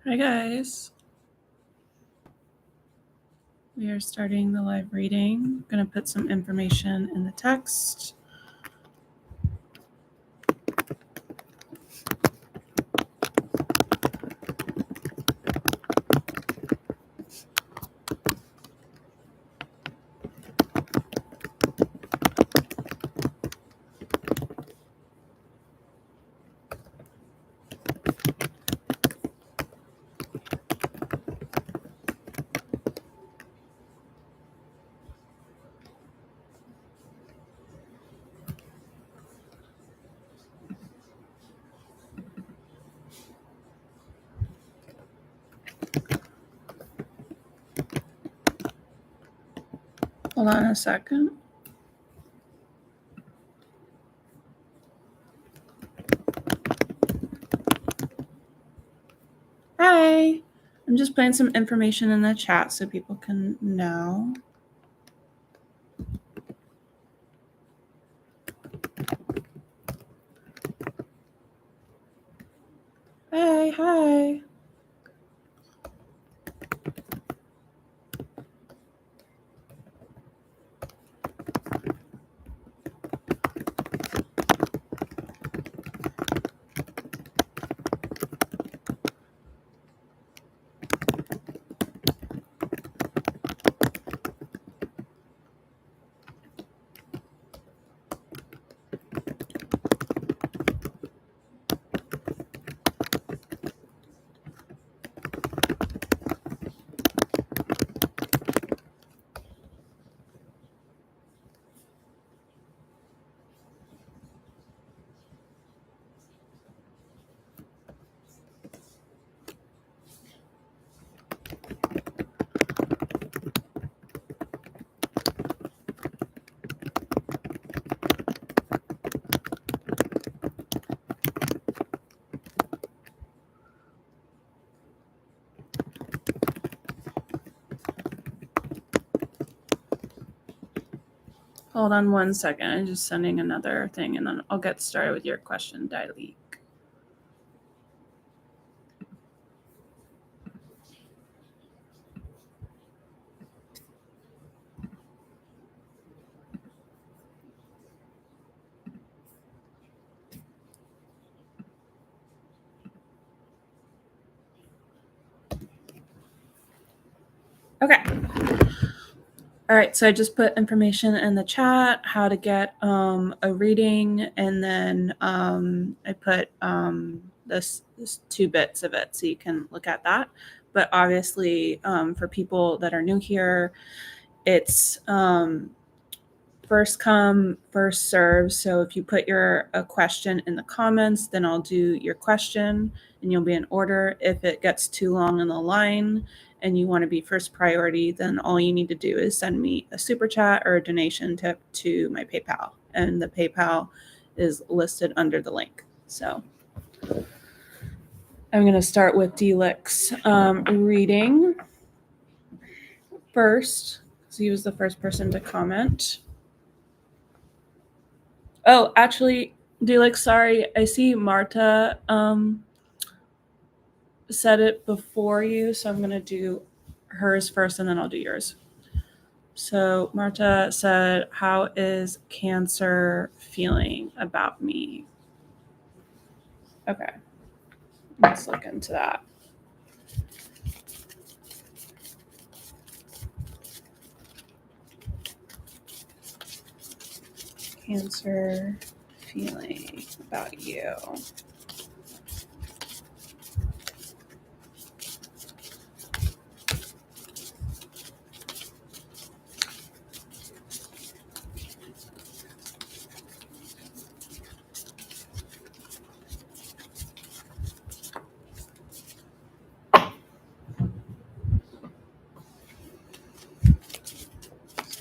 Hi guys. We are starting the live reading. I'm going to put some information in the text. Hold on a second. Hi. I'm just putting some information in the chat so people can know. Hi. Hold on one second. I'm just sending another thing and then I'll get started with your question, Daily. Okay. All right, so I just put information in the chat, how to get a reading, and then I put this 2 bits of it so you can look at that. But obviously, for people that are new here, it's first come, first serve. So if you put a question in the comments, then I'll do your question and you'll be in order. If it gets too long in the line and you want to be first priority, then all you need to do is send me a super chat or a donation tip to my PayPal. And the PayPal is listed under the link. So I'm going to start with Delix reading first, because he was the first person to comment. Oh, actually, Delix, sorry. I see Marta said it before you, so I'm going to do hers first and then I'll do yours. So Marta said, how is Cancer feeling about me? Okay, let's look into that. Cancer feeling about you.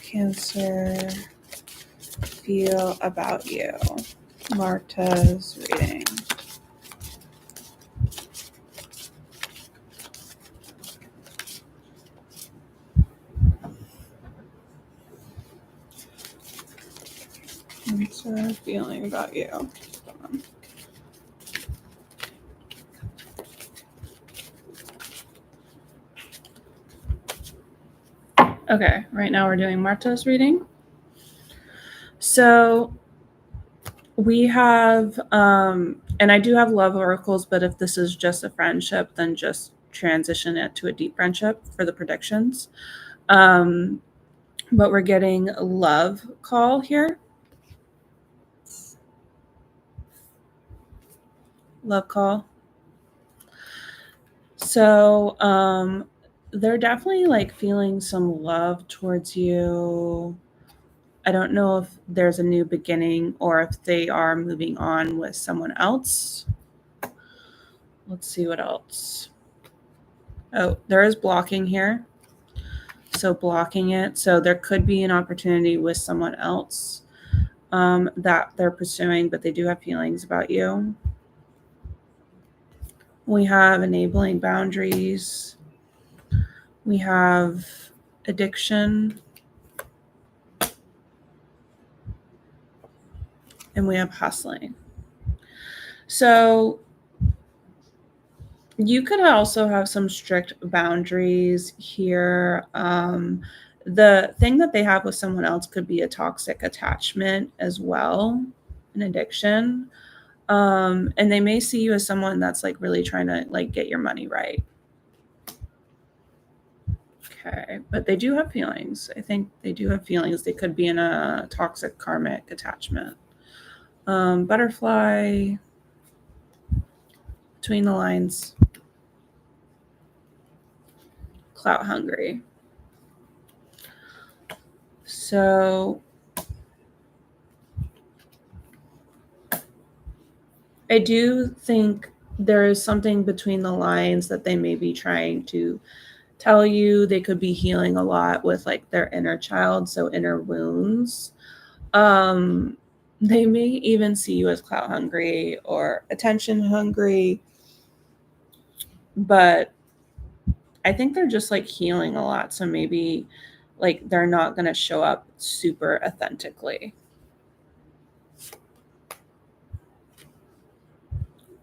Cancer feel about you? Marta's reading. Cancer feeling about you. Okay, right now we're doing Marta's reading. So we have, and I do have love oracles, but if this is just a friendship, then just transition it to a deep friendship for the predictions. But we're getting a love call here. Love call. So they're definitely like feeling some love towards you. I don't know if there's a new beginning or if they are moving on with someone else. Let's see what else. Oh, there is blocking here. So blocking it. So there could be an opportunity with someone else that they're pursuing, but they do have feelings about you. We have enabling boundaries. We have addiction. And we have hustling. So you could also have some strict boundaries here. The thing that they have with someone else could be a toxic attachment as well, an addiction. And they may see you as someone that's like really trying to like get your money right. Okay, but they do have feelings. I think they do have feelings. They could be in a toxic karmic attachment. Butterfly, between the lines, clout hungry. So I do think there is something between the lines that they may be trying to tell you. They could be healing a lot with like their inner child, so inner wounds. They may even see you as clout hungry or attention hungry, but I think they're just like healing a lot. So maybe like they're not going to show up super authentically.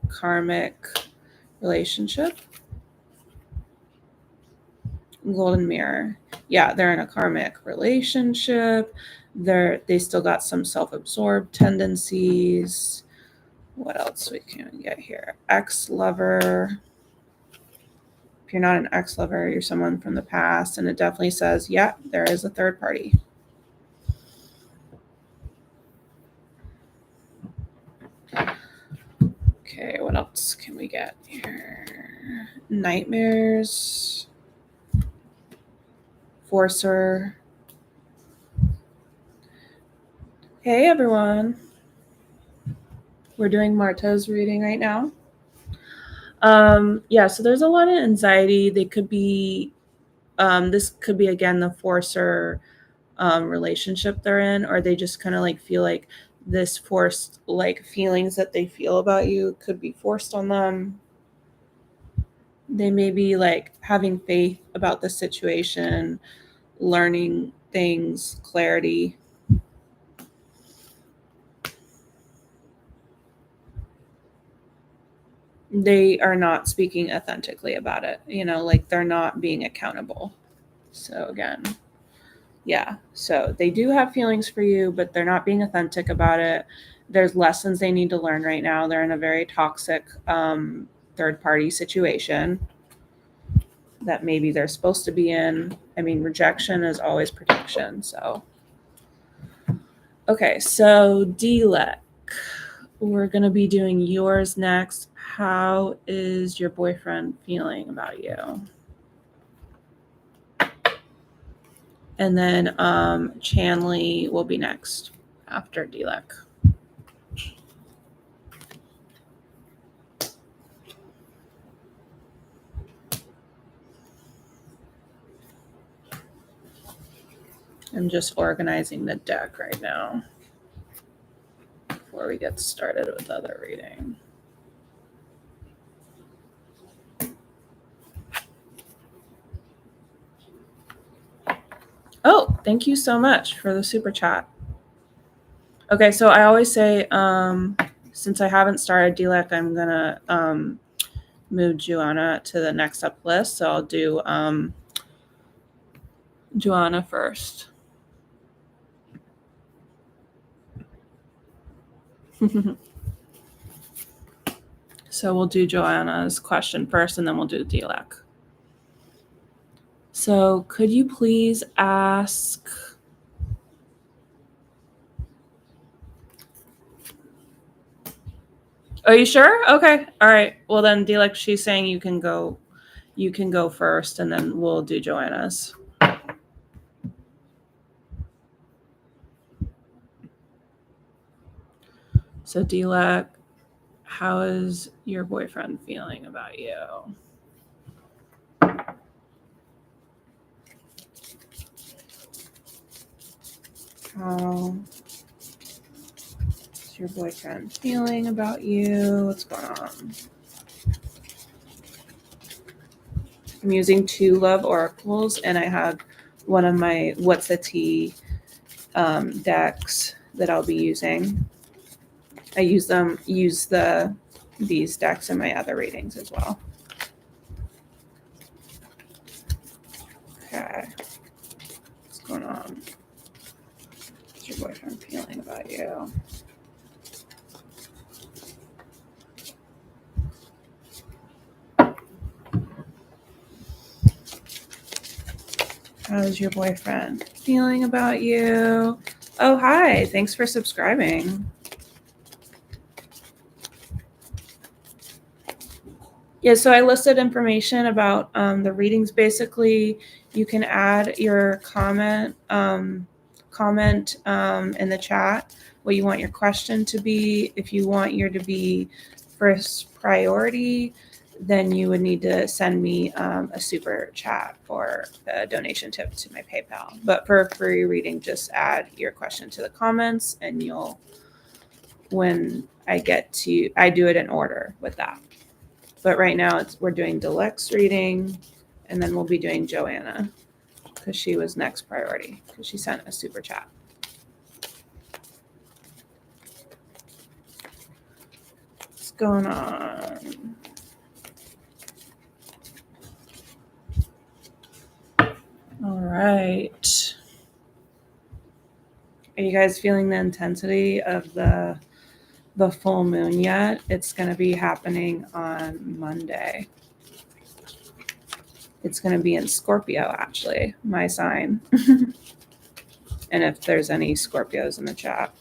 Karmic relationship. Golden mirror. Yeah, they're in a karmic relationship. They still got some self-absorbed tendencies. What else we can get here? Ex-lover. If you're not an ex-lover, you're someone from the past, and it definitely says, yeah, there is a third party. Okay, what else can we get here? Nightmares. Forcer. Hey, everyone. We're doing Marta's reading right now. Yeah, so there's a lot of anxiety. They could be, this could be again the forcer relationship they're in, or they just kind of like feel like this forced like feelings that they feel about you could be forced on them. They may be like having faith about the situation, learning things, clarity. They are not speaking authentically about it, like they're not being accountable. So again, yeah, so they do have feelings for you, but they're not being authentic about it. There's lessons they need to learn right now. They're in a very toxic third party situation that maybe they're supposed to be in. I mean, rejection is always protection. So okay, so Dilek, we're going to be doing yours next. How is your boyfriend feeling about you? And then Chanley will be next after Dilek. I'm just organizing the deck right now before we get started with other reading. Oh, thank you so much for the super chat. Okay, so I always say, since I haven't started Dilek, I'm going to move Joanna to the next up list. So I'll do Joanna first. So we'll do Joanna's question first, and then we'll do Dilek. So could you please ask... Are you sure? Okay. All right. Well, then, Dilek, she's saying you can go first, and then we'll do Joanna's. So, Dilek, how is your boyfriend feeling about you? How is your boyfriend feeling about you? What's going on? I'm using 2 love oracles, and I have one of my What's the Tea decks that I'll be using. I use these decks in my other readings as well. Okay. What's going on? What's your boyfriend feeling about you? How's your boyfriend feeling about you? Oh, hi. Thanks for subscribing. Yeah, so I listed information about the readings. Basically, you can add your comment in the chat what you want your question to be. If you want your to be first priority, then you would need to send me a super chat or a donation tip to my PayPal. But for a free reading, just add your question to the comments, and when I do it in order with that. But right now we're doing Dilek's reading, and then we'll be doing Joanna because she was next priority because she sent a super chat. What's going on? All right. Are you guys feeling the intensity of the full moon yet? It's going to be happening on Monday. It's going to be in Scorpio, actually, my sign. And if there's any Scorpios in the chat.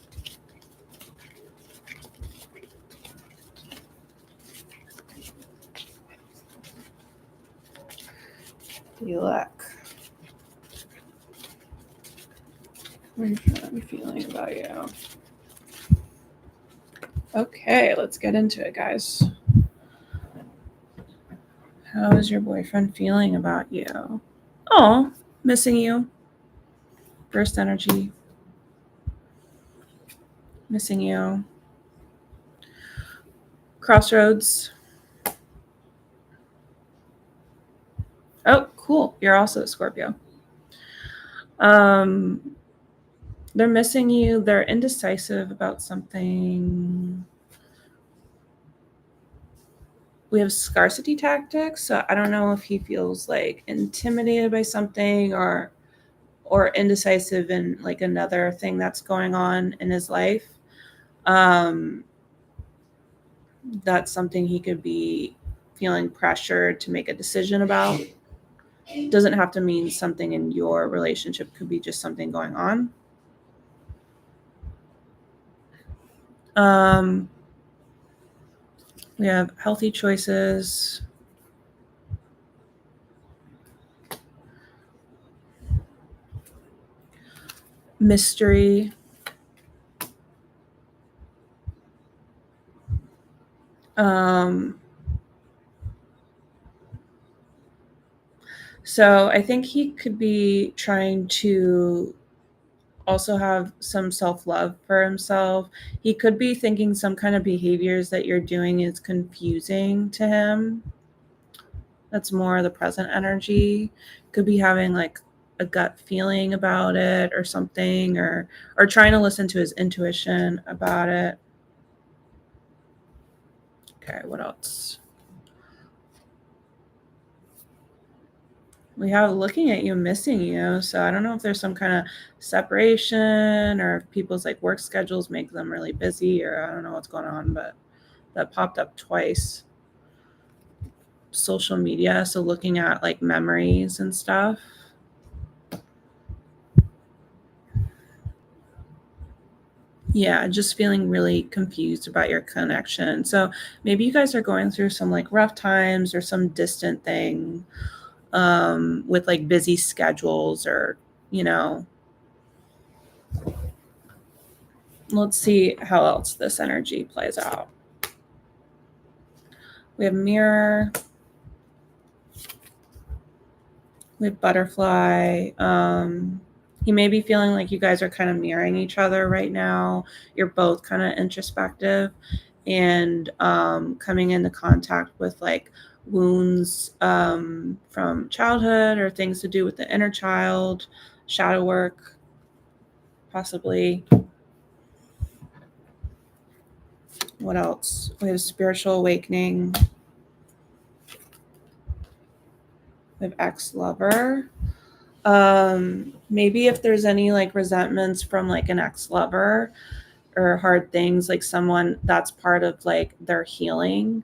Dilek. I'm feeling about you. Okay, let's get into it, guys. How is your boyfriend feeling about you? Oh, missing you. First energy. Missing you. Crossroads. Oh, cool. You're also a Scorpio. They're missing you. They're indecisive about something. We have scarcity tactics. So I don't know if he feels like intimidated by something or indecisive in like another thing that's going on in his life. That's something he could be feeling pressure to make a decision about. Doesn't have to mean something in your relationship, could be just something going on. We have healthy choices. Mystery. So I think he could be trying to also have some self-love for himself. He could be thinking some kind of behaviors that you're doing is confusing to him. That's more the present energy. Could be having like a gut feeling about it or something, or trying to listen to his intuition about it. Okay, what else? we have looking at you, missing you. So I don't know if there's some kind of separation or if people's like work schedules make them really busy, or I don't know what's going on, but that popped up twice. Social media, so looking at like memories and stuff. Yeah, just feeling really confused about your connection. So maybe you guys are going through some like rough times or some distant thing with like busy schedules, or, you know, let's see how else this energy plays out. We have mirror. We have butterfly. He may be feeling like you guys are kind of mirroring each other right now. You're both kind of introspective and coming into contact with like wounds from childhood or things to do with the inner child, shadow work, possibly. What else? We have spiritual awakening. We have ex-lover. Maybe if there's any like resentments from like an ex-lover or hard things, like someone that's part of like their healing,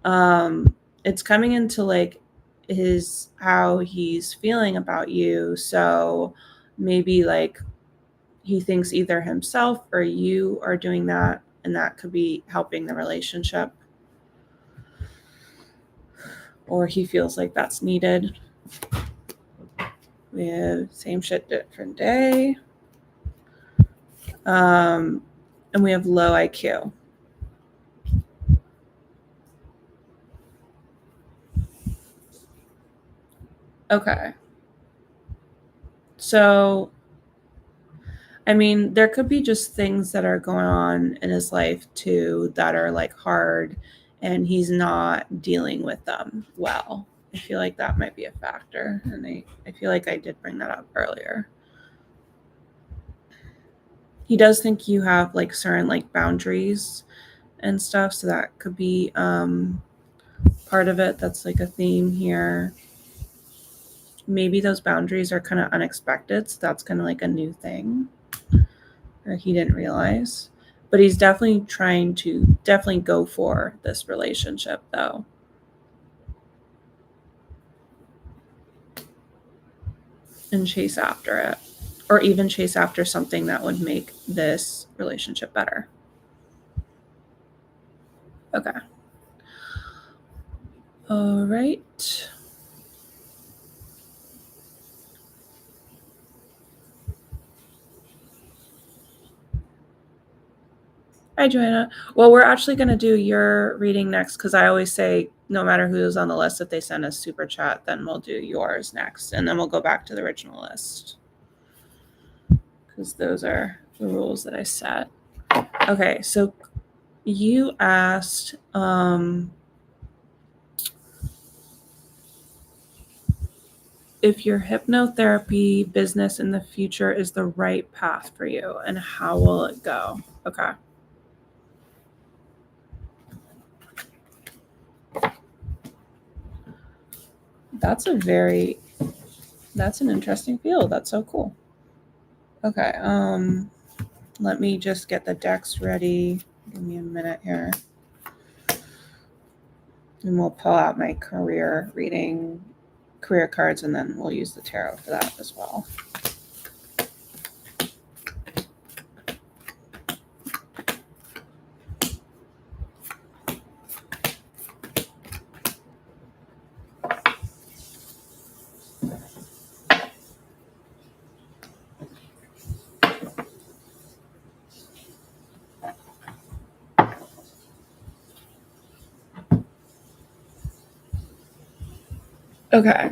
it's coming into like his how he's feeling about you. So maybe like he thinks either himself or you are doing that, and that could be helping the relationship, or he feels like that's needed. We have same shit, different day. And we have low IQ. Okay. So, I mean, there could be just things that are going on in his life too that are like hard, and he's not dealing with them well. I feel like that might be a factor. And I feel like I did bring that up earlier. He does think you have like certain like boundaries and stuff. So that could be part of it. That's like a theme here. Maybe those boundaries are kind of unexpected. So that's kind of like a new thing, or he didn't realize. But he's definitely trying to definitely go for this relationship though. And chase after it. Or even chase after something that would make this relationship better. Okay. All right. Hi, Joanna. Well, we're actually going to do your reading next, because I always say no matter who's on the list, if they send us super chat, then we'll do yours next. And then we'll go back to the original list, because those are the rules that I set. Okay, so you asked if your hypnotherapy business in the future is the right path for you, and how will it go? Okay. That's an interesting field. That's so cool. Okay. Let me just get the decks ready. Give me a minute here. And we'll pull out my career cards, and then we'll use the tarot for that as well. Okay.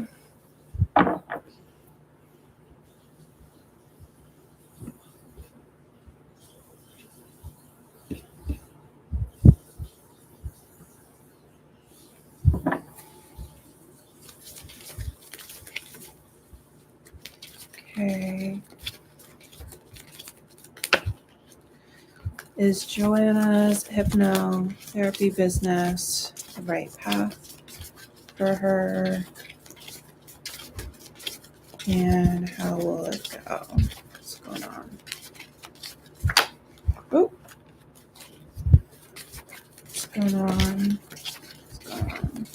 Okay. Is Joanna's hypnotherapy business the right path for her? And how will it go? What's going on? Oh. What's going on? What's going on?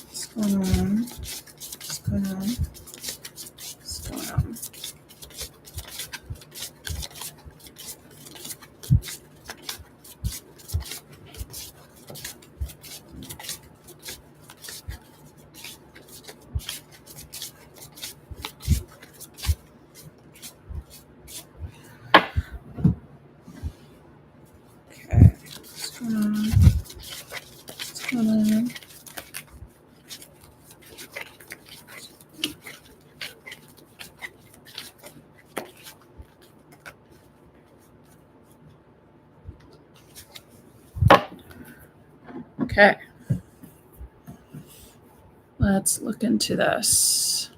What's going on? What's going on? What's going on? Okay. What's going on? What's going on? Okay. Let's look into this.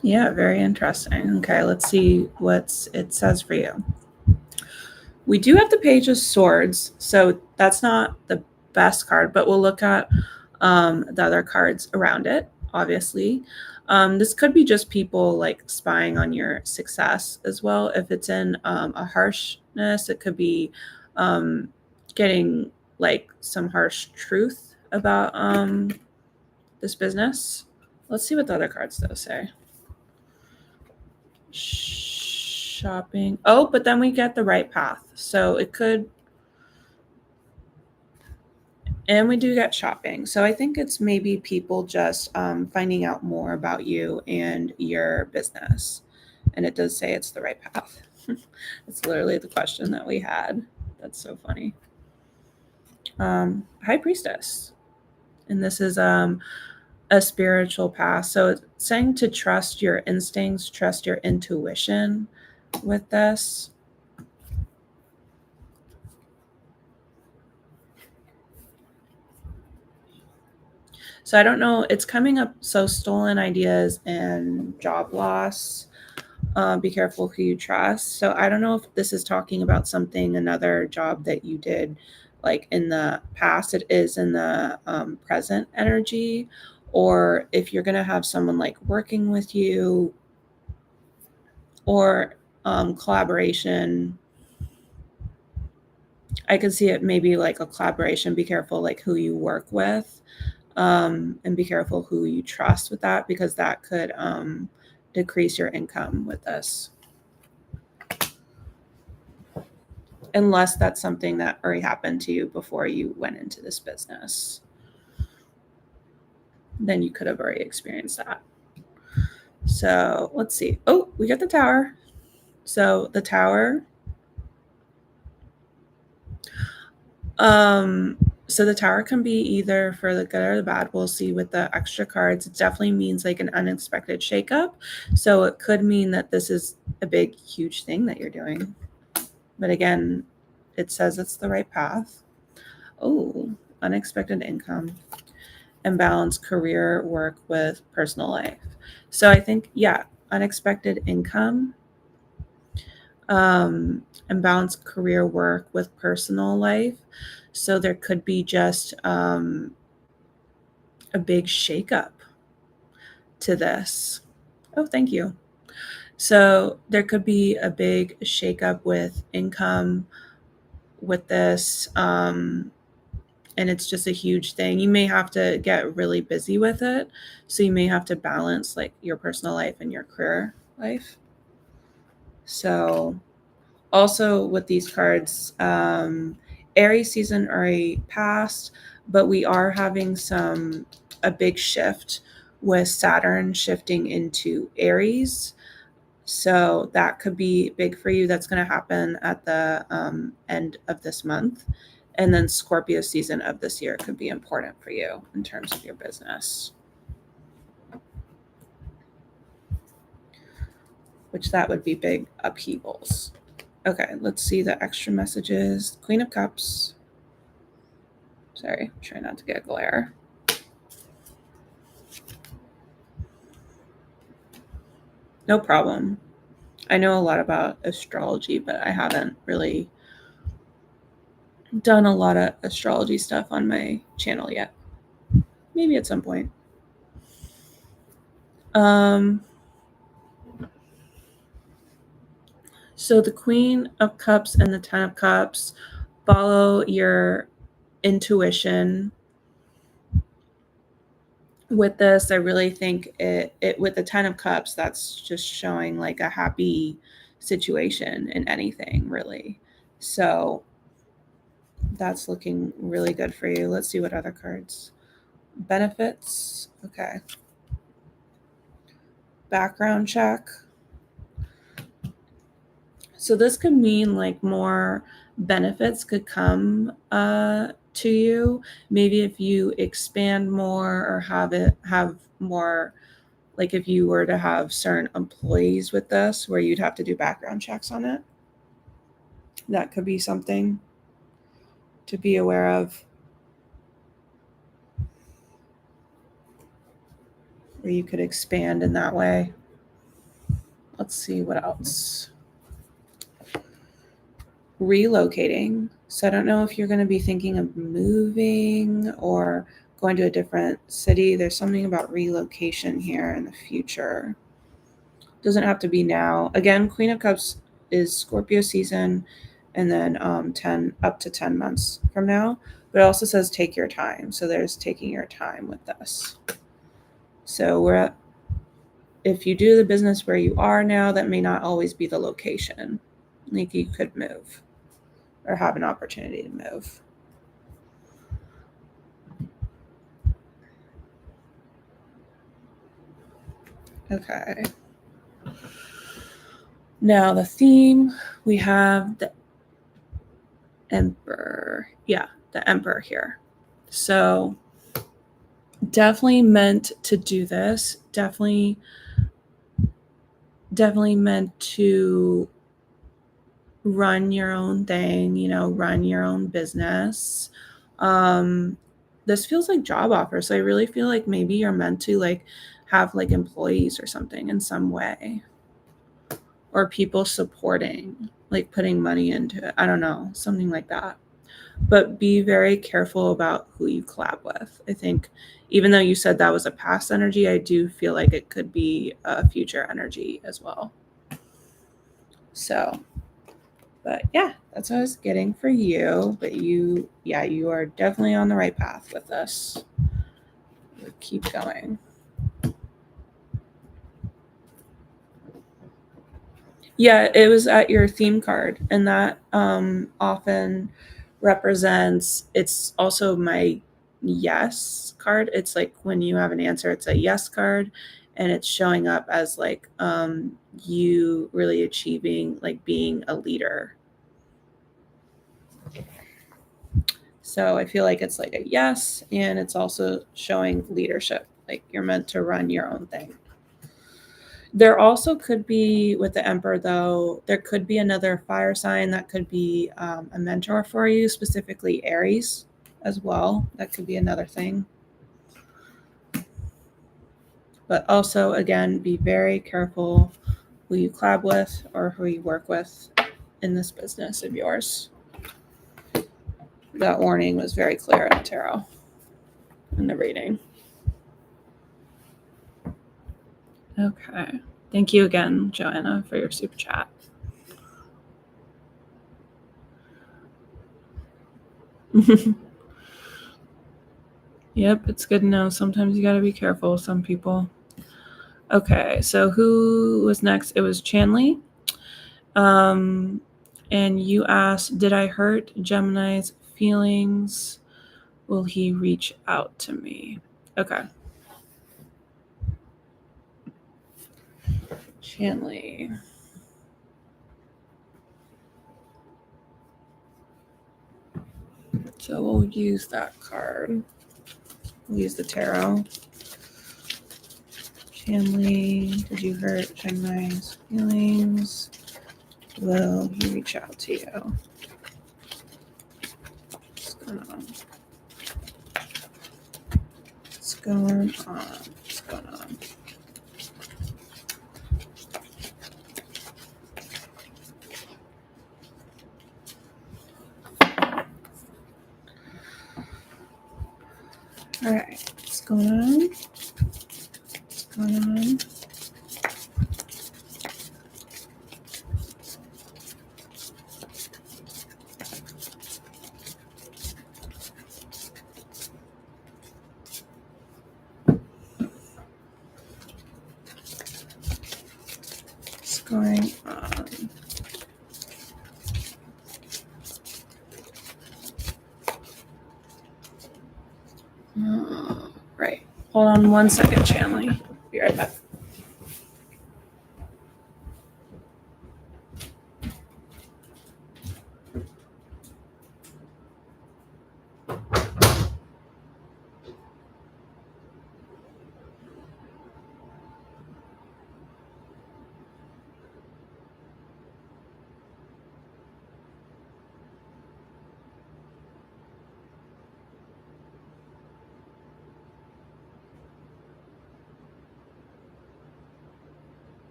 Yeah, very interesting. Okay, let's see what it says for you. We do have the Page of Swords, so that's not the best card, but we'll look at the other cards around it, obviously. This could be just people like spying on your success as well. If it's in a harshness, it could be getting like some harsh truth about this business. Let's see what the other cards though say. Shopping. Oh, but then we get the right path. So it could, and we do get shopping. So I think it's maybe people just finding out more about you and your business. And it does say it's the right path. It's literally the question that we had. That's so funny. High Priestess. And this is a spiritual path. So it's saying to trust your instincts, trust your intuition with this. So I don't know. It's coming up. So stolen ideas and job loss. Be careful who you trust. So I don't know if this is talking about something, another job that you did like in the past. It is in the present energy, or if you're going to have someone like working with you or collaboration. I could see it maybe like a collaboration. Be careful like who you work with. And be careful who you trust with that, because that could decrease your income with this. Unless that's something that already happened to you before you went into this business. Then you could have already experienced that. So let's see. Oh, we got the Tower. So the Tower. So the Tower can be either for the good or the bad. We'll see with the extra cards. It definitely means like an unexpected shakeup. So it could mean that this is a big, huge thing that you're doing. But again, it says it's the right path. Oh, unexpected income and balance career work with personal life. So I think, yeah, unexpected income and balance career work with personal life. So there could be just a big shakeup to this. Oh, thank you. So there could be a big shakeup with income with this. And it's just a huge thing. You may have to get really busy with it. So you may have to balance like your personal life and your career life. So also with these cards, Aries season already passed, but we are having a big shift with Saturn shifting into Aries. So that could be big for you. That's going to happen at the end of this month. And then Scorpio season of this year could be important for you in terms of your business. which that would be big upheavals. Okay, let's see the extra messages. Queen of Cups. Sorry, try not to get glare. No problem. I know a lot about astrology, but I haven't really done a lot of astrology stuff on my channel yet. Maybe at some point. So the Queen of Cups and the Ten of Cups, follow your intuition. With this, I really think it with the Ten of Cups, that's just showing like a happy situation in anything, really. So that's looking really good for you. Let's see what other cards. Benefits. Okay. Background check. So this could mean like more benefits could come to you. Maybe if you expand more or have more, like if you were to have certain employees with this where you'd have to do background checks on it. That could be something to be aware of. Where you could expand in that way. Let's see what else. Relocating. So I don't know if you're going to be thinking of moving or going to a different city. There's something about relocation here in the future. Doesn't have to be now. Again, Queen of Cups is Scorpio season, and then 10 up to 10 months from now. But it also says take your time. So there's taking your time with this. So if you do the business where you are now, that may not always be the location. Like you could move or have an opportunity to move. Okay. Now the theme, we have the Emperor. Yeah, the Emperor here. So definitely meant to do this. Definitely meant to run your own thing, run your own business. This feels like job offers. So I really feel like maybe you're meant to like have like employees or something in some way, or people supporting, like putting money into it. I don't know, something like that. But be very careful about who you collab with. I think even though you said that was a past energy, I do feel like it could be a future energy as well. So, but yeah, that's what I was getting for you. But you are definitely on the right path with this. We'll keep going. Yeah, it was at your theme card, and that often represents, it's also my yes card. It's like when you have an answer, it's a yes card, and it's showing up as like you really achieving, like being a leader. So I feel like it's like a yes, and it's also showing leadership, like you're meant to run your own thing. There also could be, with the Emperor, though, there could be another fire sign that could be a mentor for you, specifically Aries as well. That could be another thing. But also, again, be very careful who you collab with or who you work with in this business of yours. That warning was very clear in the tarot, in the reading. Okay. Thank you again, Joanna, for your super chat. Yep, it's good to know. Sometimes you got to be careful with some people. Okay, so who was next? It was Chanley. And you asked, did I hurt Gemini's feelings? Will he reach out to me? Okay. Chanley. So we'll use that card. We'll use the tarot. Chanley, did you hurt Chiang Mai's feelings? Will he reach out to you? What's going on? What's going on? What's going on? All right, what's going on? What's going on? What's going on? Right. Hold on one second, Chanley. Be right back.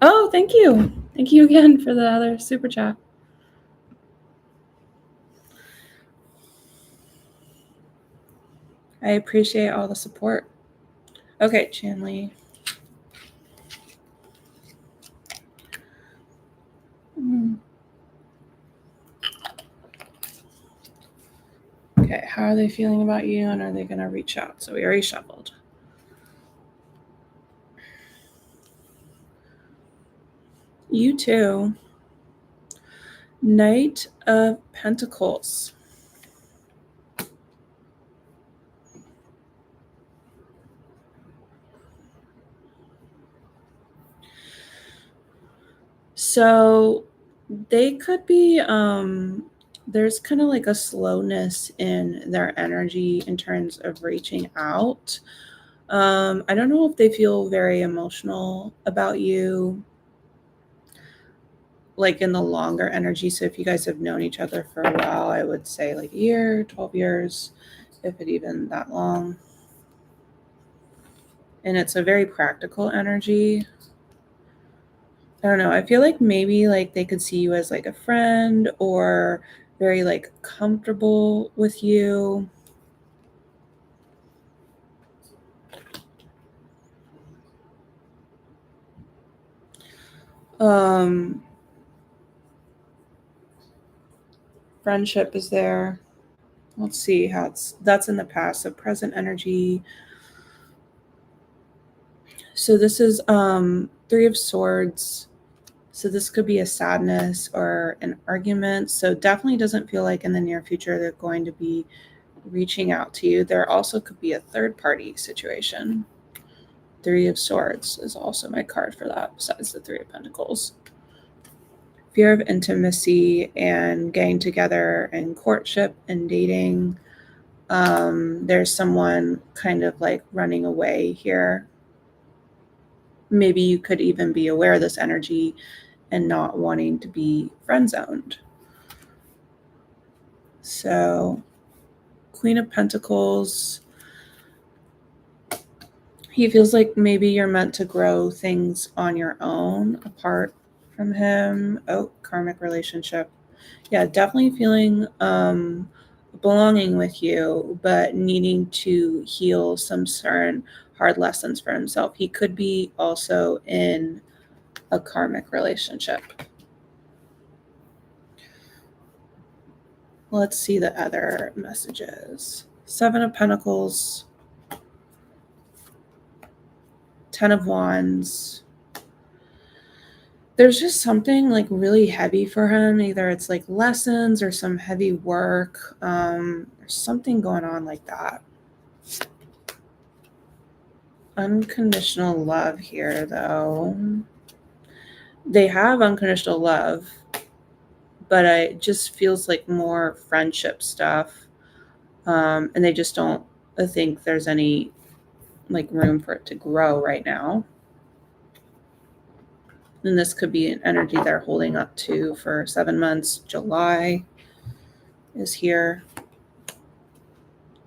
Oh, thank you. Thank you again for the other super chat. I appreciate all the support. Okay, Chanley. Okay, how are they feeling about you, and are they going to reach out? So we already shuffled. You too. Knight of Pentacles. So they could be there's kind of like a slowness in their energy in terms of reaching out. I don't know if they feel very emotional about you, like in the longer energy. So if you guys have known each other for a while, I would say like a year, 12 years, if it even that long. And it's a very practical energy. I don't know. I feel like maybe like they could see you as like a friend or very like comfortable with you. Friendship is there. Let's see how that's in the past. So present energy. So this is Three of Swords. So this could be a sadness or an argument. So definitely doesn't feel like in the near future they're going to be reaching out to you. There also could be a third party situation. Three of Swords is also my card for that, besides the Three of Pentacles. Fear of intimacy and getting together and courtship and dating. There's someone kind of like running away here. Maybe you could even be aware of this energy and not wanting to be friend zoned. So, Queen of Pentacles. He feels like maybe you're meant to grow things on your own apart from him. Oh, karmic relationship. Yeah, definitely feeling belonging with you, but needing to heal some certain hard lessons for himself. He could be also in a karmic relationship. Let's see the other messages. 7 of Pentacles, 10 of Wands. There's just something like really heavy for him. Either it's like lessons or some heavy work. There's something going on like that. Unconditional love here, though. They have unconditional love, but it just feels like more friendship stuff. And they just don't think there's any like room for it to grow right now. And this could be an energy they're holding up to for 7 months. July is here.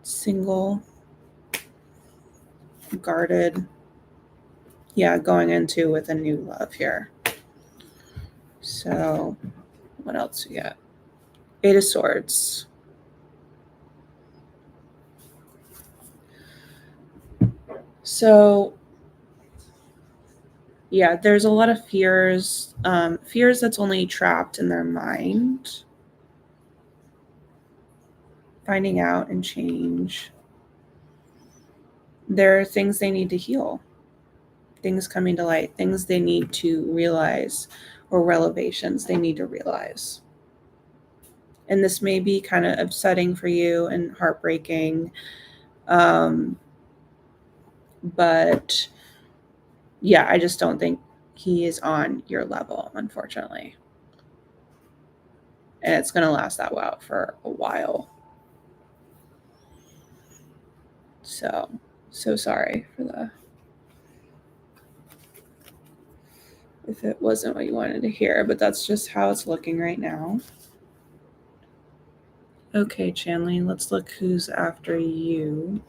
Single. Guarded. Yeah, going into with a new love here. So what else we got? 8 of Swords. So yeah, there's a lot of fears. Fears that's only trapped in their mind. Finding out and change. There are things they need to heal. Things coming to light. Things they need to realize, or revelations they need to realize. And this may be kind of upsetting for you and heartbreaking. But yeah, I just don't think he is on your level, unfortunately. And it's going to last that out for a while. So sorry for the, if it wasn't what you wanted to hear, but that's just how it's looking right now. Okay, Chanley, let's look who's after you.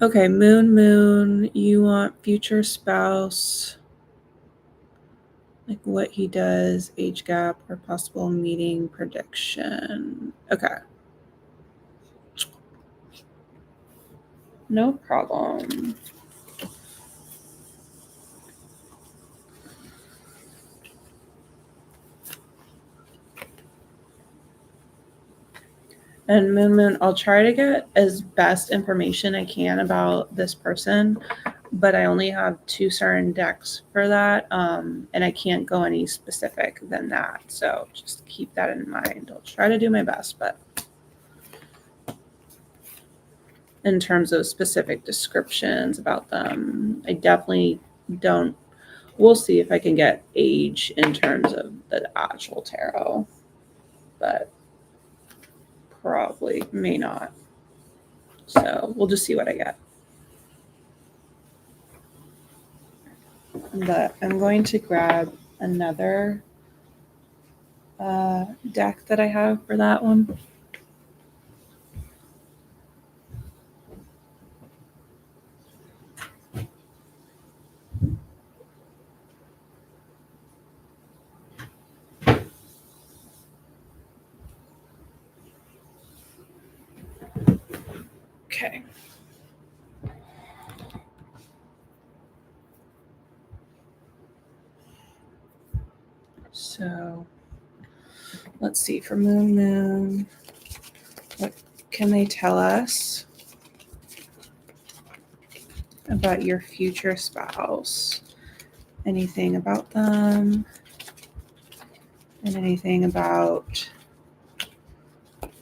Okay, Moon, you want future spouse, like what he does, age gap, or possible meeting prediction. Okay. No problem. And Moon, I'll try to get as best information I can about this person, but I only have 2 certain decks for that, and I can't go any specific than that. So just keep that in mind. I'll try to do my best, but in terms of specific descriptions about them, I definitely don't. We'll see if I can get age in terms of the actual tarot, but probably may not. So we'll just see what I get. But I'm going to grab another deck that I have for that one. Okay. So let's see, for Moon, what can they tell us about your future spouse? Anything about them? And anything about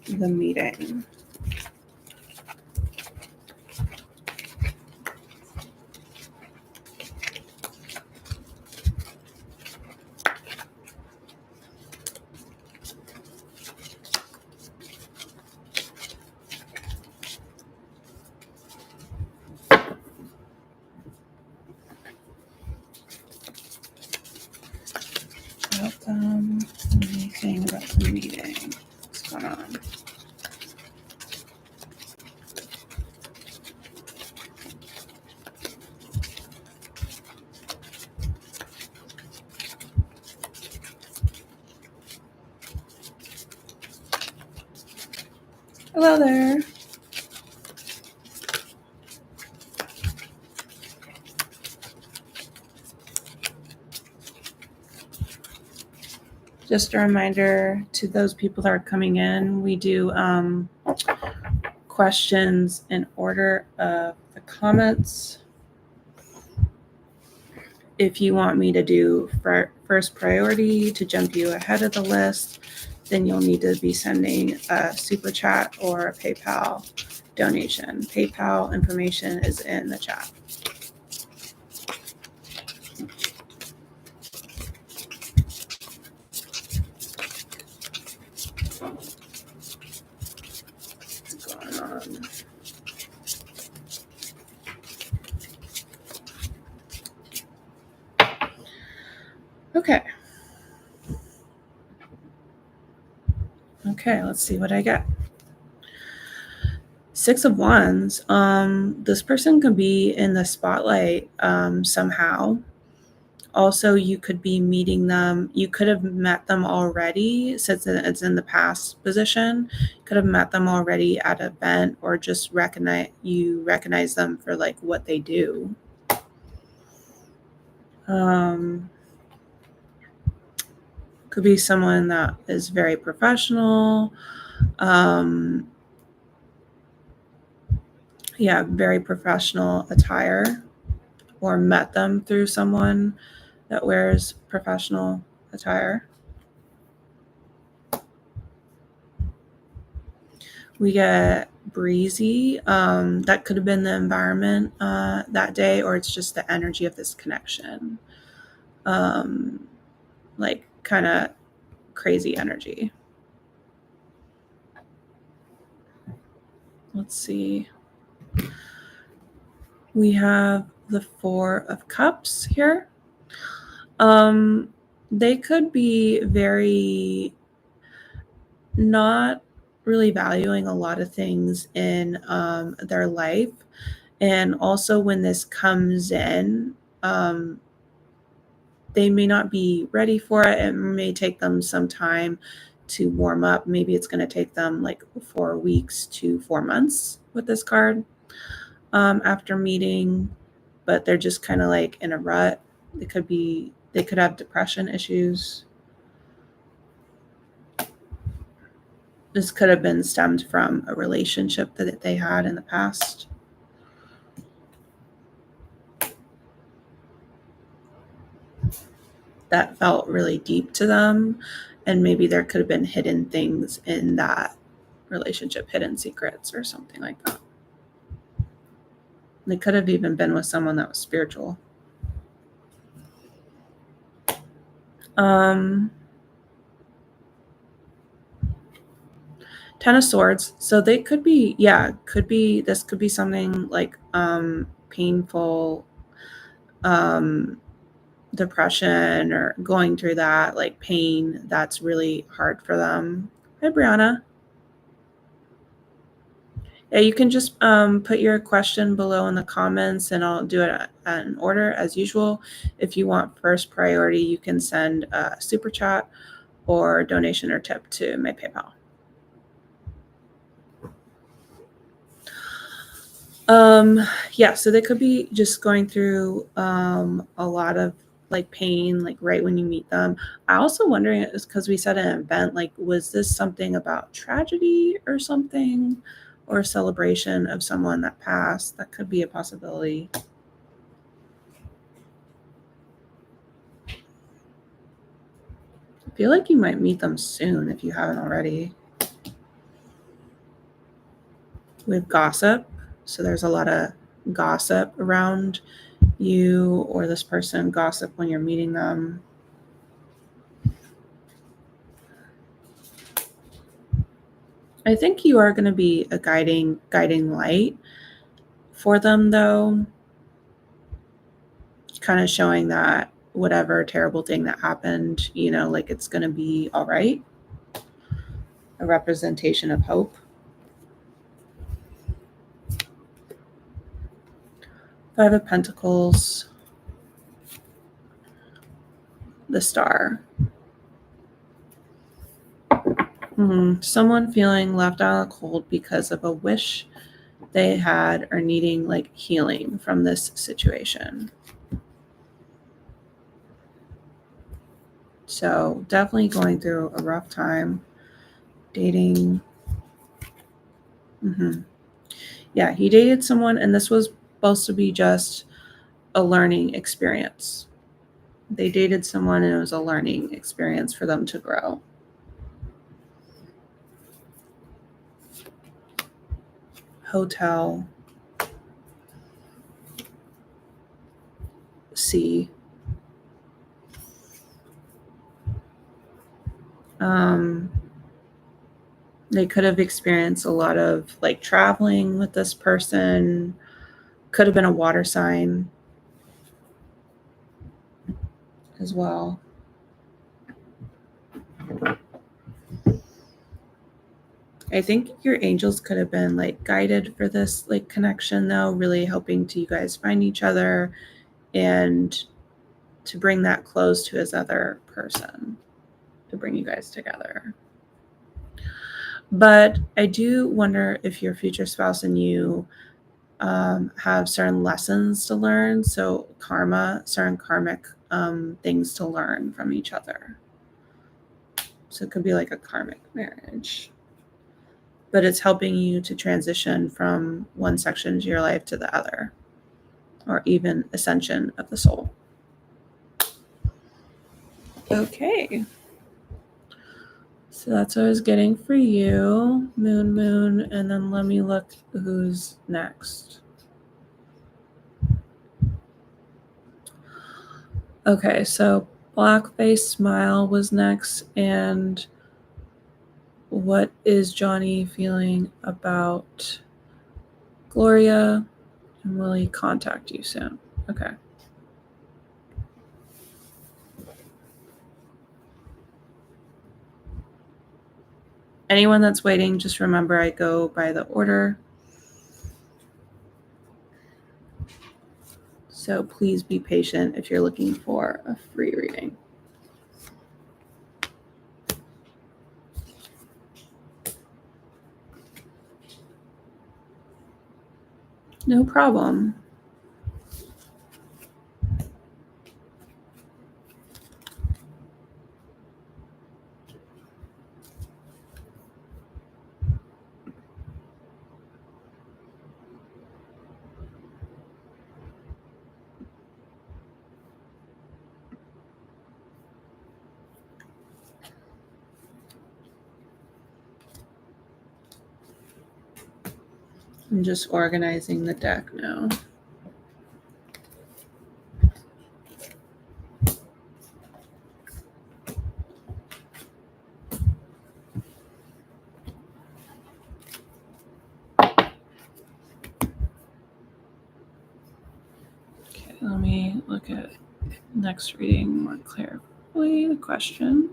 the meeting? About them? Anything about the meeting? What's going on? Hello there. Just a reminder to those people that are coming in, we do questions in order of the comments. If you want me to do first priority to jump you ahead of the list, then you'll need to be sending a super chat or a PayPal donation. PayPal information is in the chat. What's going on? Okay. Okay, let's see what I get. 6 of Wands. This person could be in the spotlight somehow. Also, you could be meeting them. You could have met them already since it's in the past position. Could have met them already at an event, or just recognize them for like what they do. Could be someone that is very professional. Yeah, very professional attire, or met them through someone that wears professional attire. We get breezy. That could have been the environment that day, or it's just the energy of this connection. Like kind of crazy energy. Let's see. We have the 4 of Cups here. They could be very not really valuing a lot of things in their life. And also when this comes in, they may not be ready for it. It may take them some time to warm up. Maybe it's going to take them like 4 weeks to 4 months with this card after meeting, but they're just kind of like in a rut. They could have depression issues. This could have been stemmed from a relationship that they had in the past. That felt really deep to them, and maybe there could have been hidden things in that relationship, hidden secrets or something like that. They could have even been with someone that was spiritual. 10 of Swords. So they could be, this could be something like painful depression, or going through that like pain that's really hard for them. Hi, Brianna. Yeah, you can just put your question below in the comments, and I'll do it in order as usual. If you want first priority, you can send a super chat or donation or tip to my PayPal. Yeah, so they could be just going through a lot of like pain, like right when you meet them. I also wondering, is because we said an event, like was this something about tragedy or something, or a celebration of someone that passed? That could be a possibility. I feel like you might meet them soon if you haven't already. With gossip, so there's a lot of gossip around you or this person. Gossip when you're meeting them. I think you are going to be a guiding light for them, though, kind of showing that whatever terrible thing that happened, like it's going to be all right. A representation of hope. 5 of Pentacles. The Star. Someone feeling left out in the cold because of a wish they had or needing like healing from this situation. So definitely going through a rough time. Dating. Yeah, he dated someone, and this was supposed to be just a learning experience. They dated someone, and it was a learning experience for them to grow. Hotel. C. They could have experienced a lot of like traveling with this person. Could have been a water sign as well. I think your angels could have been like guided for this like connection though, really helping to you guys find each other and to bring that close to his other person, to bring you guys together. But I do wonder if your future spouse and you have certain lessons to learn. So certain karmic things to learn from each other. So it could be like a karmic marriage. But it's helping you to transition from one section of your life to the other, or even ascension of the soul. Okay. So that's what I was getting for you, Moon, and then let me look who's next. Okay, so Black Face Smile was next, and what is Johnny feeling about Gloria, and will he contact you soon? Okay. Anyone that's waiting, just remember I go by the order. So please be patient if you're looking for a free reading. No problem. I'm just organizing the deck now. Okay, let me look at next reading more clearly. The question.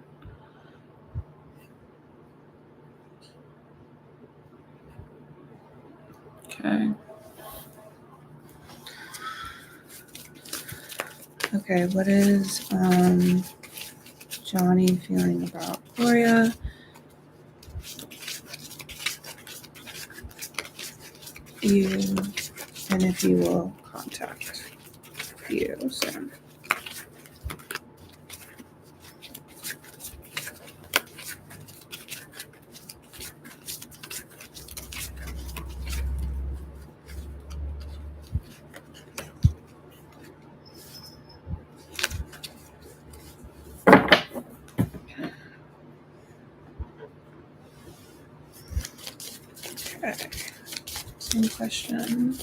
Okay. Okay, what is Johnny feeling about Gloria? You, and if you will contact you soon. Okay. Same question.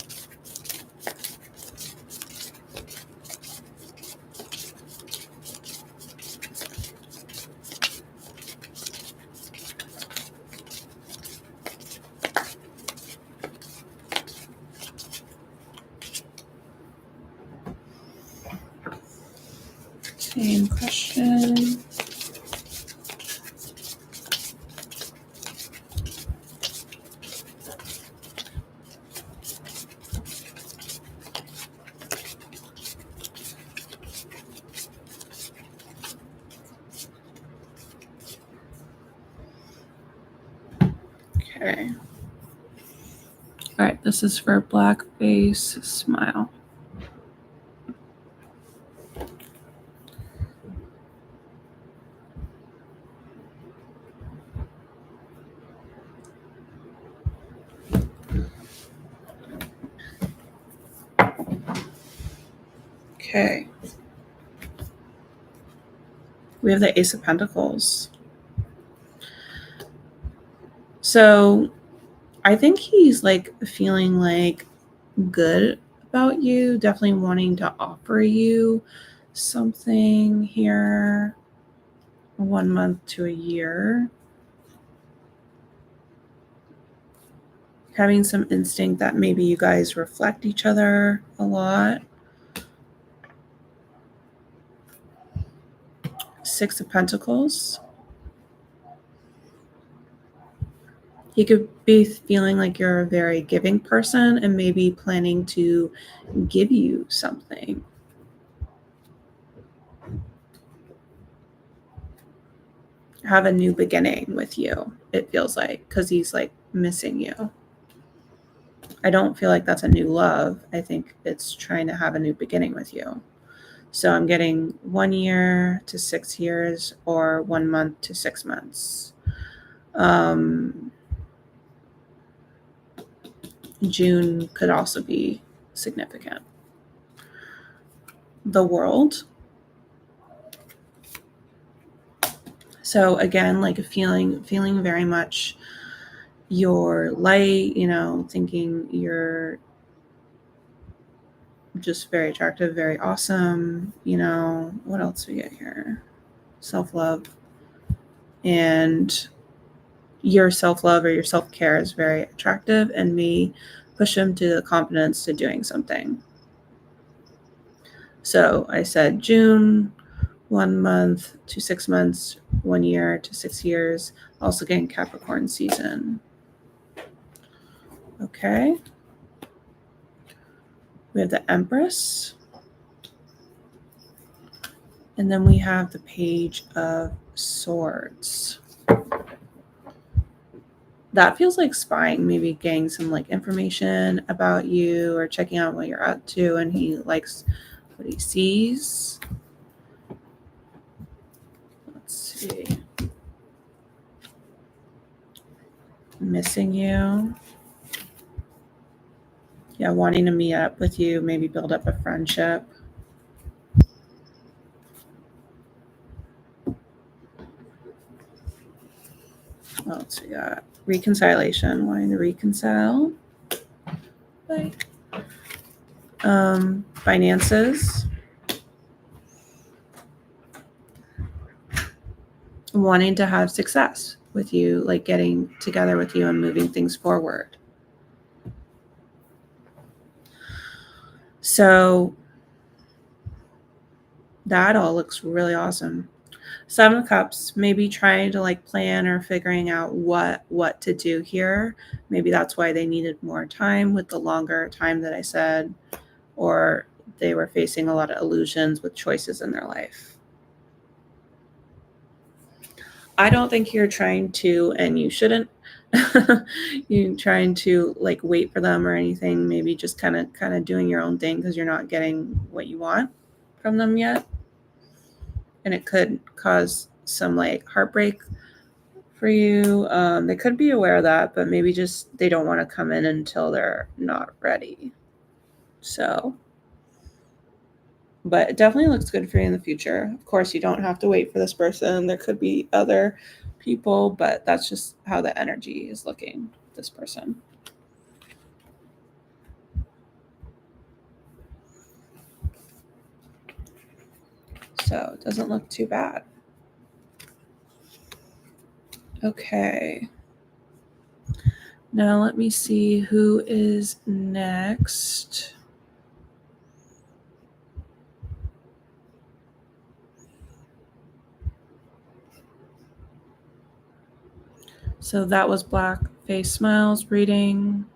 Same question. Okay. All right, this is for black face smile. Okay. We have the Ace of Pentacles. So I think he's like feeling like good about you, definitely wanting to offer you something here 1 month to a year. Having some instinct that maybe you guys reflect each other a lot. Six of Pentacles. He could be feeling like you're a very giving person and maybe planning to give you something. Have a new beginning with you, it feels like, because he's like missing you. I don't feel like that's a new love. I think it's trying to have a new beginning with you. So I'm getting 1 year to 6 years or 1 month to 6 months. June could also be significant. The World. So again, like a feeling very much you're light, thinking you're just very attractive, very awesome. What else we get here? Self-love. And your self-love or your self-care is very attractive and may push him to the confidence to doing something. So I said June, 1 month to 6 months, 1 year to 6 years, also getting Capricorn season. Okay. We have the Empress. And then we have the Page of Swords. That feels like spying, maybe getting some like information about you or checking out what you're up to, and he likes what he sees. Let's see. Missing you. Yeah, wanting to meet up with you, maybe build up a friendship. What else we got? Reconciliation, wanting to reconcile. Bye. Finances. Wanting to have success with you, like getting together with you and moving things forward. So that all looks really awesome. 7 of Cups, maybe trying to like plan or figuring out what to do here. Maybe that's why they needed more time with the longer time that I said, or they were facing a lot of illusions with choices in their life. I don't think you're trying to, and you shouldn't, you're trying to like wait for them or anything. Maybe just kind of doing your own thing because you're not getting what you want from them yet. And it could cause some like heartbreak for you. They could be aware of that, but maybe just they don't want to come in until they're not ready. So, but it definitely looks good for you in the future. Of course, you don't have to wait for this person. There could be other people, but that's just how the energy is looking, this person. So it doesn't look too bad. Okay. Now let me see who is next. So that was Black Face Smiles reading.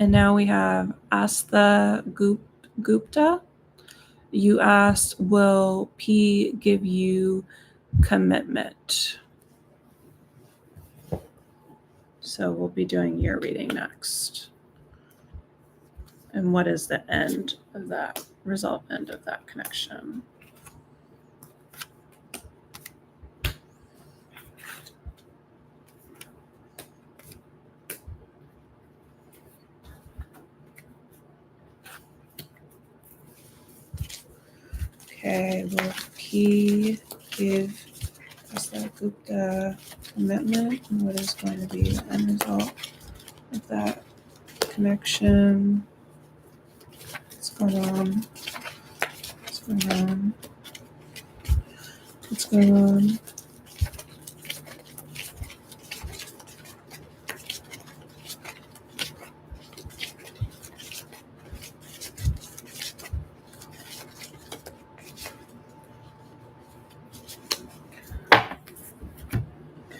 And now we have Astha Gupta. You asked, will P give you commitment? So we'll be doing your reading next. And what is the end of that result, end of that connection? Okay, will P give Prasad Gupta commitment? And what is going to be the end result of that connection? What's going on? What's going on? What's going on?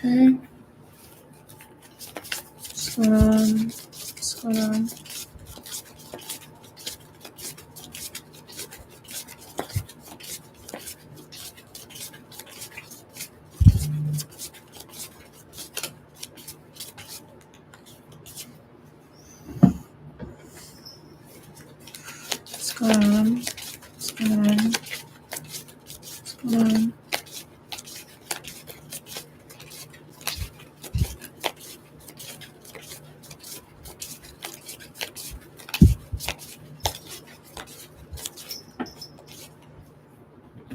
Okay. What's going on? What's going on? What's going on? What's going on? What's going on?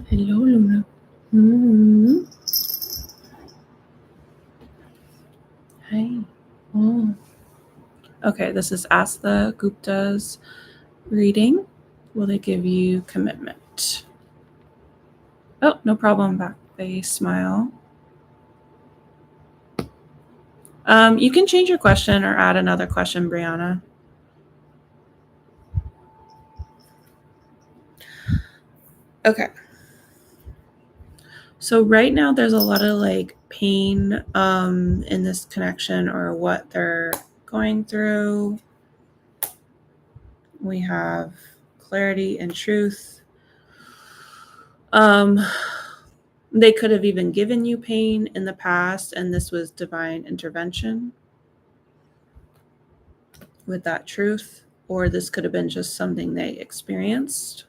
Hello, Luna. Mm-hmm. Hey. Oh. Okay, this is Ask the Gupta's reading. Will they give you commitment? Oh, no problem. Back face smile. You can change your question or add another question, Brianna. Okay. So right now there's a lot of like pain in this connection or what they're going through. We have clarity and truth. They could have even given you pain in the past, and this was divine intervention with that truth, or this could have been just something they experienced.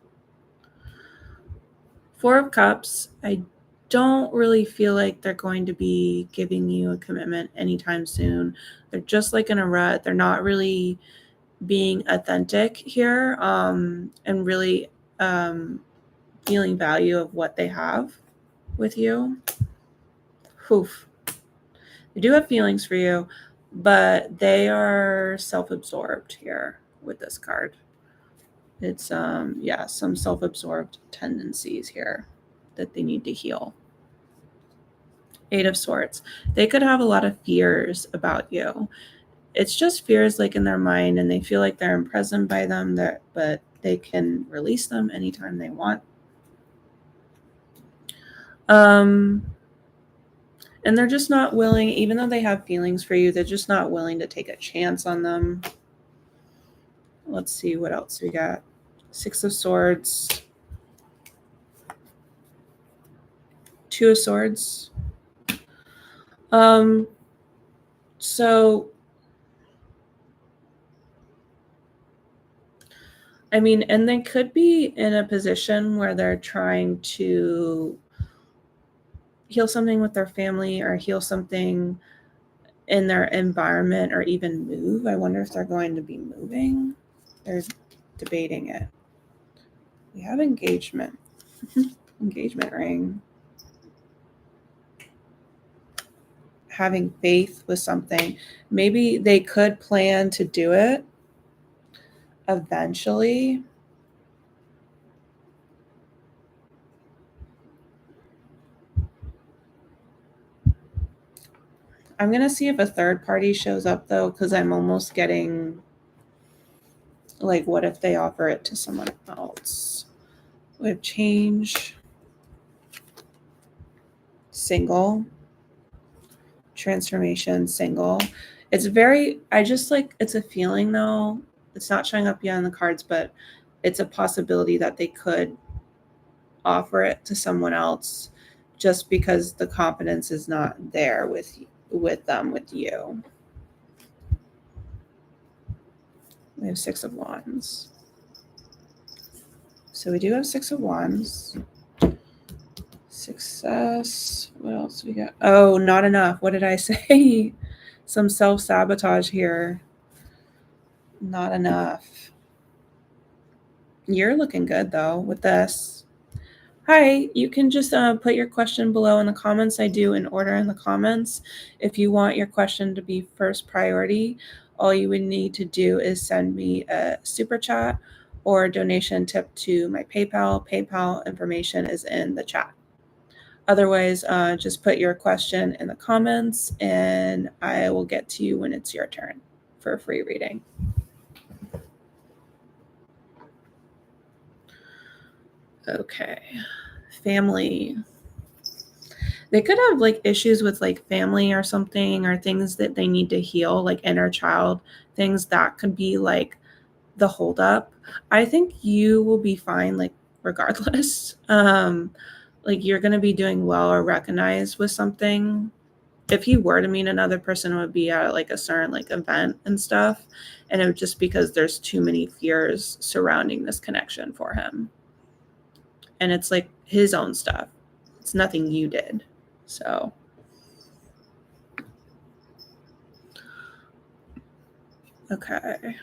Four of Cups, I don't really feel like they're going to be giving you a commitment anytime soon. They're just like in a rut. They're not really being authentic here and really feeling value of what they have with you. Oof. They do have feelings for you, but they are self-absorbed here with this card. It's some self-absorbed tendencies here that they need to heal. Eight of Swords. They could have a lot of fears about you. It's just fears like in their mind, and they feel like they're imprisoned by them, but they can release them anytime they want. And they're just not willing, even though they have feelings for you, they're just not willing to take a chance on them. Let's see what else we got. Six of Swords. Two of Swords. So, I mean, and they could be in a position where they're trying to heal something with their family or heal something in their environment or even move. I wonder if they're going to be moving. They're debating it. We have engagement. Engagement ring. Having faith with something. Maybe they could plan to do it eventually. I'm going to see if a third party shows up, though, because I'm almost getting, like, what if they offer it to someone else? We have change, single, transformation, single. It's very, I just like, it's a feeling, though. It's not showing up yet on the cards, but it's a possibility that they could offer it to someone else just because the confidence is not there with you. We have 6 of Wands. So we do have 6 of Wands. Success. What else we got? Oh, not enough. What did I say? Some self-sabotage here. Not enough. You're looking good though with this. Hi, you can just put your question below in the comments. I do in order in the comments. If you want your question to be first priority, all you would need to do is send me a super chat or a donation tip to my PayPal. PayPal information is in the chat. Otherwise, just put your question in the comments and I will get to you when it's your turn for a free reading. Okay, family. They could have like issues with like family or something, or things that they need to heal, like inner child things that could be like the holdup. I think you will be fine, like regardless. Like you're gonna be doing well or recognized with something. If you were to meet another person, it would be at like a certain like event and stuff, and it would just because there's too many fears surrounding this connection for him, and it's like his own stuff. It's nothing you did. So, okay,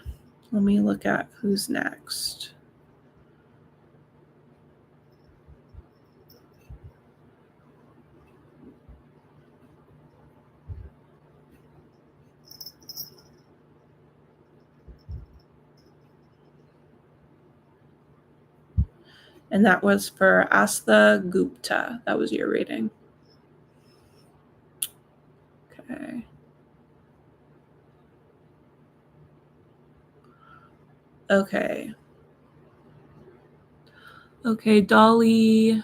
let me look at who's next. And that was for Astha Gupta. That was your reading. Okay. Okay. Okay, Dolly,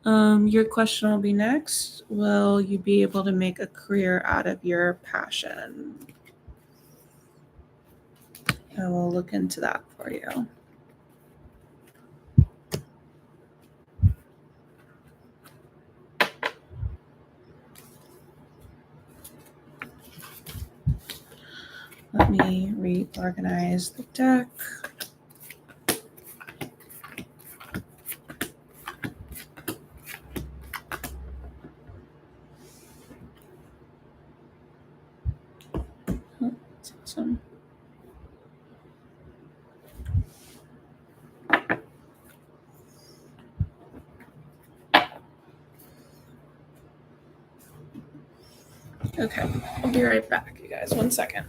your question will be next. Will you be able to make a career out of your passion? I will look into that for you. Let me reorganize the deck. Oh, that's awesome. Okay, I'll be right back, you guys. 1 second.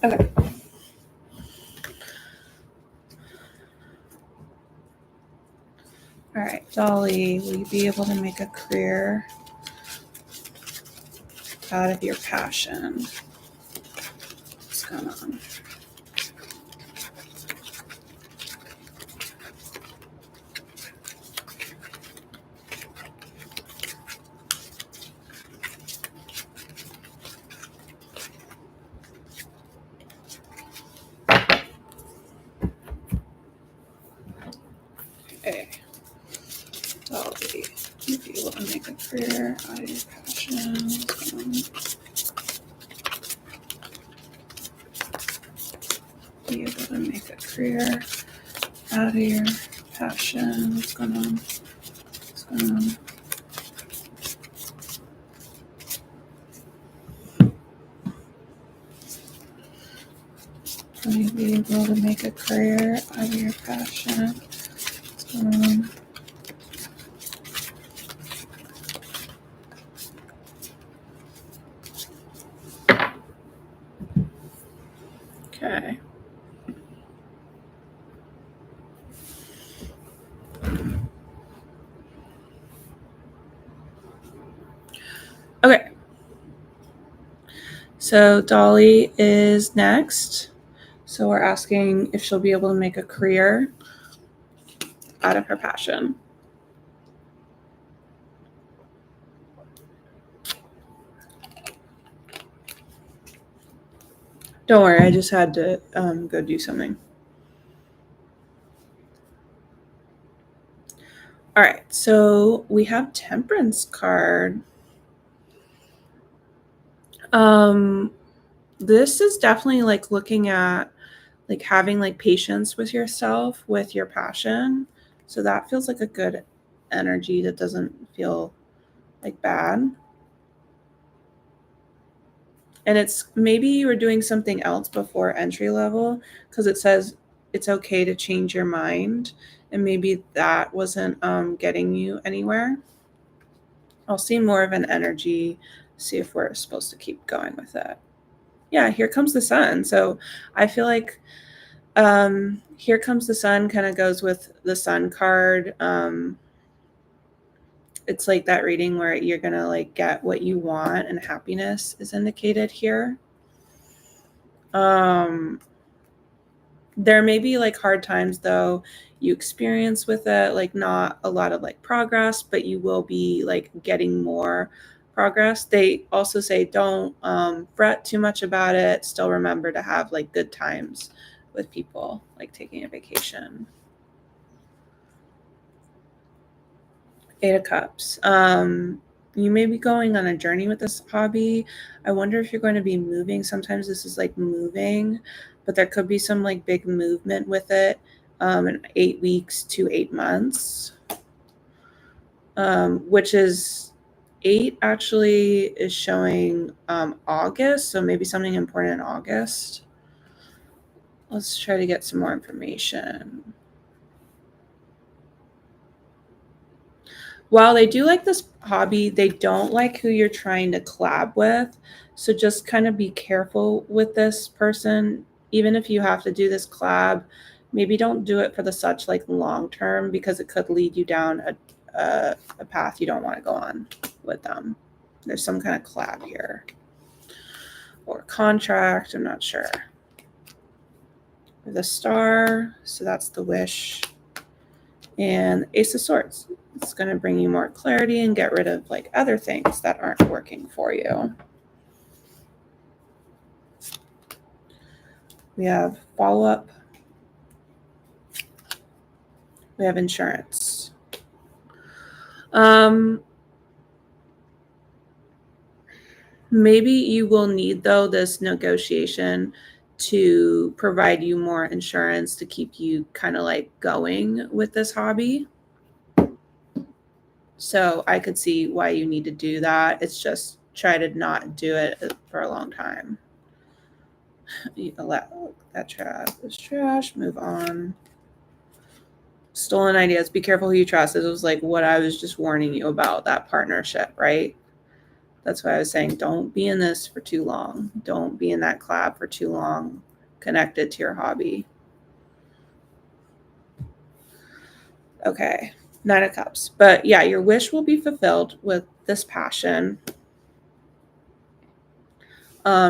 Okay. All right, Dolly, will you be able to make a career out of your passion? What's going on? Okay. Dolly, you'll be able to make a career out of your passion. Be able to make a career out of your passion. What's going on? What's going on? Will you be able to make a career out of your passion? What's going on? Okay. Okay. So Dolly is next. So we're asking if she'll be able to make a career out of her passion. Don't worry, I just had to go do something. All right, so we have Temperance card. This is definitely like looking at like having like patience with yourself with your passion. So that feels like a good energy that doesn't feel like bad. And it's maybe you were doing something else before entry level because it says it's okay to change your mind. And maybe that wasn't getting you anywhere. I'll see more of an energy, see if we're supposed to keep going with it. Yeah, here comes the sun. So I feel like here comes the sun kind of goes with the sun card. It's like that reading where you're gonna like get what you want and happiness is indicated here. Um, there may be like hard times though you experience with it, like not a lot of like progress, but you will be like getting more progress. They also say don't fret too much about it. Still remember to have like good times with people, like taking a vacation. Eight of Cups. You may be going on a journey with this hobby. I wonder if you're going to be moving. Sometimes this is like moving, but there could be some like big movement with it in 8 weeks to 8 months, which is eight actually is showing August. So maybe something important in August. Let's try to get some more information. While they do like this hobby, they don't like who you're trying to collab with. So just kind of be careful with this person. Even if you have to do this collab, maybe don't do it for the such like long term because it could lead you down a path you don't want to go on with them. There's some kind of collab here or contract. I'm not sure. The star, so that's the wish. And Ace of Swords. It's going to bring you more clarity and get rid of like other things that aren't working for you. We have follow-up. We have insurance. Maybe you will need though this negotiation to provide you more insurance to keep you kind of like going with this hobby. So I could see why you need to do that. It's just try to not do it for a long time. You let that trash. This trash. Move on. stolen ideas. Be careful who you trust. It was like what I was just warning you about, that partnership, right? That's why I was saying don't be in this for too long. Don't be in that collab for too long connected to your hobby. Okay, Nine of Cups. But yeah, your wish will be fulfilled with this passion.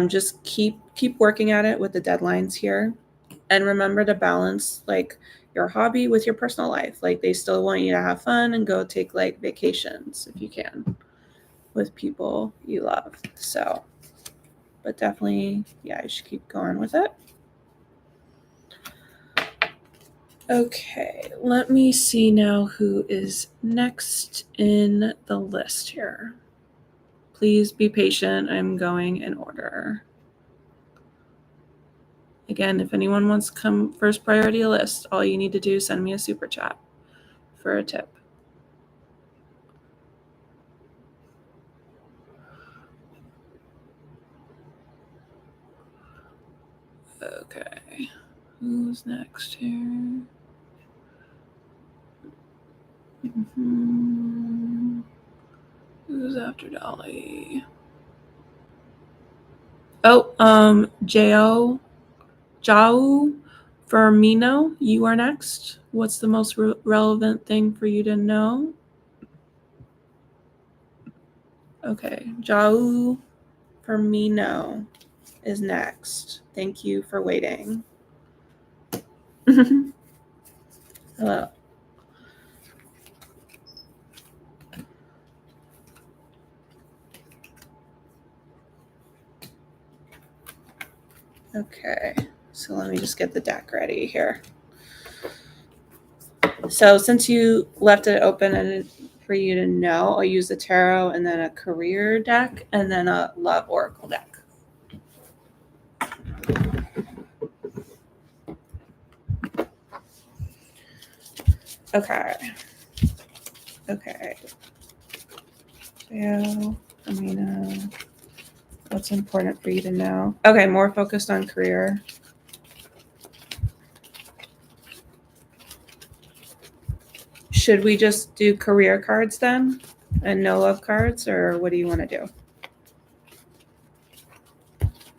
Just keep working at it with the deadlines here. And remember to balance like your hobby with your personal life. Like they still want you to have fun and go take like vacations if you can with people you love. So, but definitely, yeah, you should keep going with it. Okay, let me see now who is next in the list here. Please be patient. I'm going in order. Again, if anyone wants to come first priority list, all you need to do is send me a super chat for a tip. Okay, who's next here? Who's after Dolly? Oh, Jao Firmino, you are next. What's the most relevant thing for you to know? Okay, Jao Firmino is next. Thank you for waiting. Hello. Okay, so let me just get the deck ready here. So since you left it open and for you to know, I'll use the tarot and then a career deck and then a love oracle deck. Okay. So, Amina, what's important for you to know? Okay, more focused on career. Should we just do career cards then and no love cards, or what do you want to do?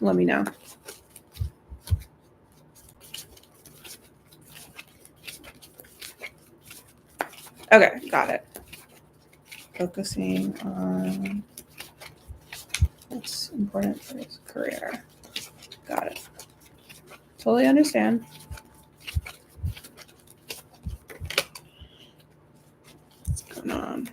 Let me know. Okay, got it. Focusing on what's important for his career. Got it. Totally understand. What's going on?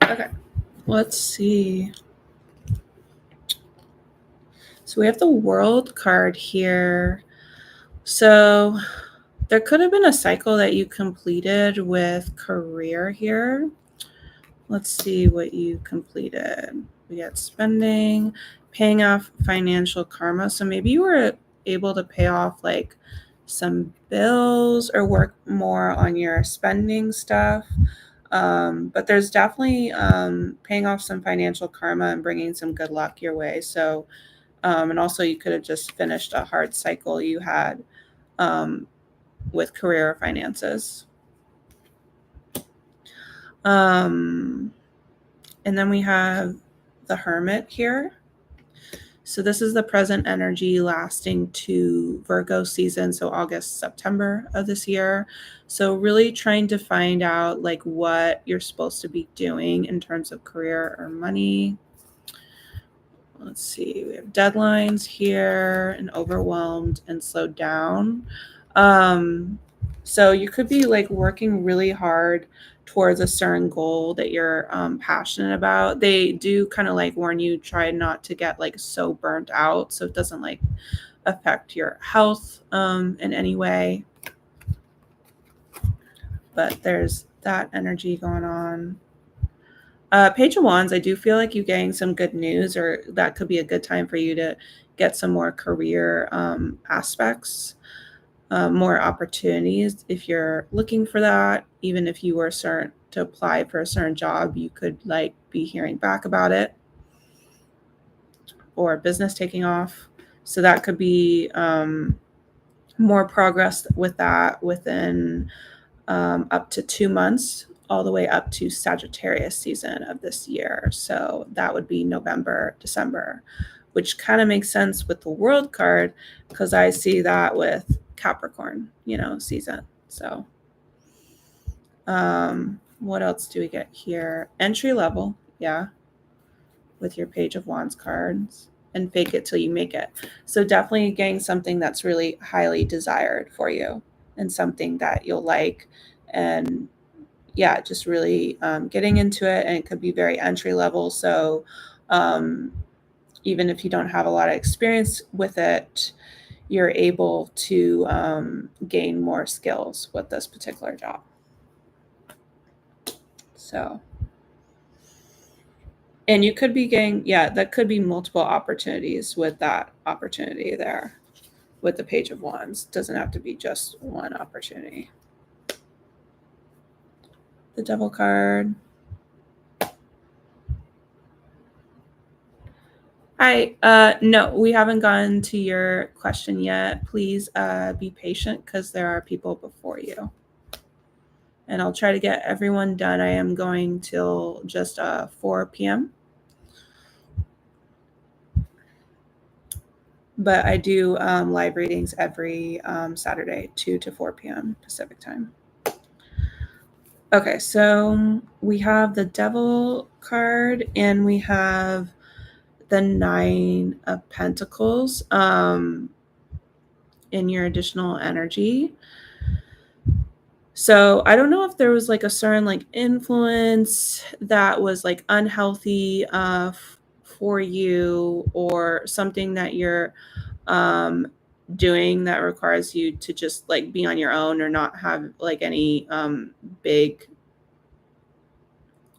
Okay, let's see. So we have the World card here. So there could have been a cycle that you completed with career here. Let's see what you completed. We got spending, paying off financial karma. So maybe you were able to pay off like some bills or work more on your spending stuff. But there's definitely paying off some financial karma and bringing some good luck your way. So, and also you could have just finished a hard cycle you had with career or finances. And then we have the Hermit here. So this is the present energy lasting to Virgo season, so August, September of this year. So really trying to find out like what you're supposed to be doing in terms of career or money. let's see, we have deadlines here and overwhelmed and slowed down. So you could be like working really hard towards a certain goal that you're passionate about. They do kind of like warn you, try not to get like so burnt out so it doesn't like affect your health in any way. But there's that energy going on. Page of Wands, I do feel like you're getting some good news, or that could be a good time for you to get some more career aspects, more opportunities. If you're looking for that, even if you were certain to apply for a certain job, you could like be hearing back about it, or business taking off. So that could be more progress with that within up to 2 months, all the way up to Sagittarius season of this year. So that would be November, December, which kind of makes sense with the World card because I see that with Capricorn, season. So what else do we get here? Entry level, yeah, with your Page of Wands cards, and fake it till you make it. So definitely getting something that's really highly desired for you and something that you'll like, and yeah, just really getting into it. And it could be very entry level. So even if you don't have a lot of experience with it, you're able to gain more skills with this particular job. So, and you could be getting, that could be multiple opportunities with that opportunity there with the Page of Wands. It doesn't have to be just one opportunity. The Devil card. No, we haven't gotten to your question yet. Please be patient because there are people before you. And I'll try to get everyone done. I am going till just 4 p.m. But I do live readings every Saturday, 2 to 4 p.m. Pacific time. Okay, so we have the Devil card and we have the Nine of Pentacles in your additional energy. So I don't know if there was like a certain like influence that was like unhealthy for you, or something that you're doing that requires you to just like be on your own or not have like any big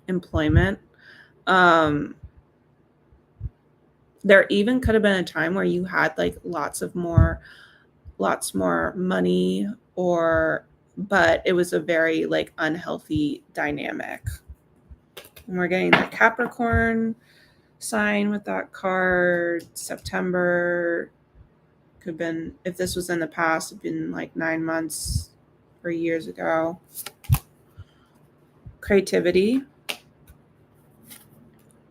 employment. There even could have been a time where you had like lots more money, but it was a very like unhealthy dynamic. And we're getting the Capricorn sign with that card. September could have been, if this was in the past, it'd been like 9 months or years ago. Creativity,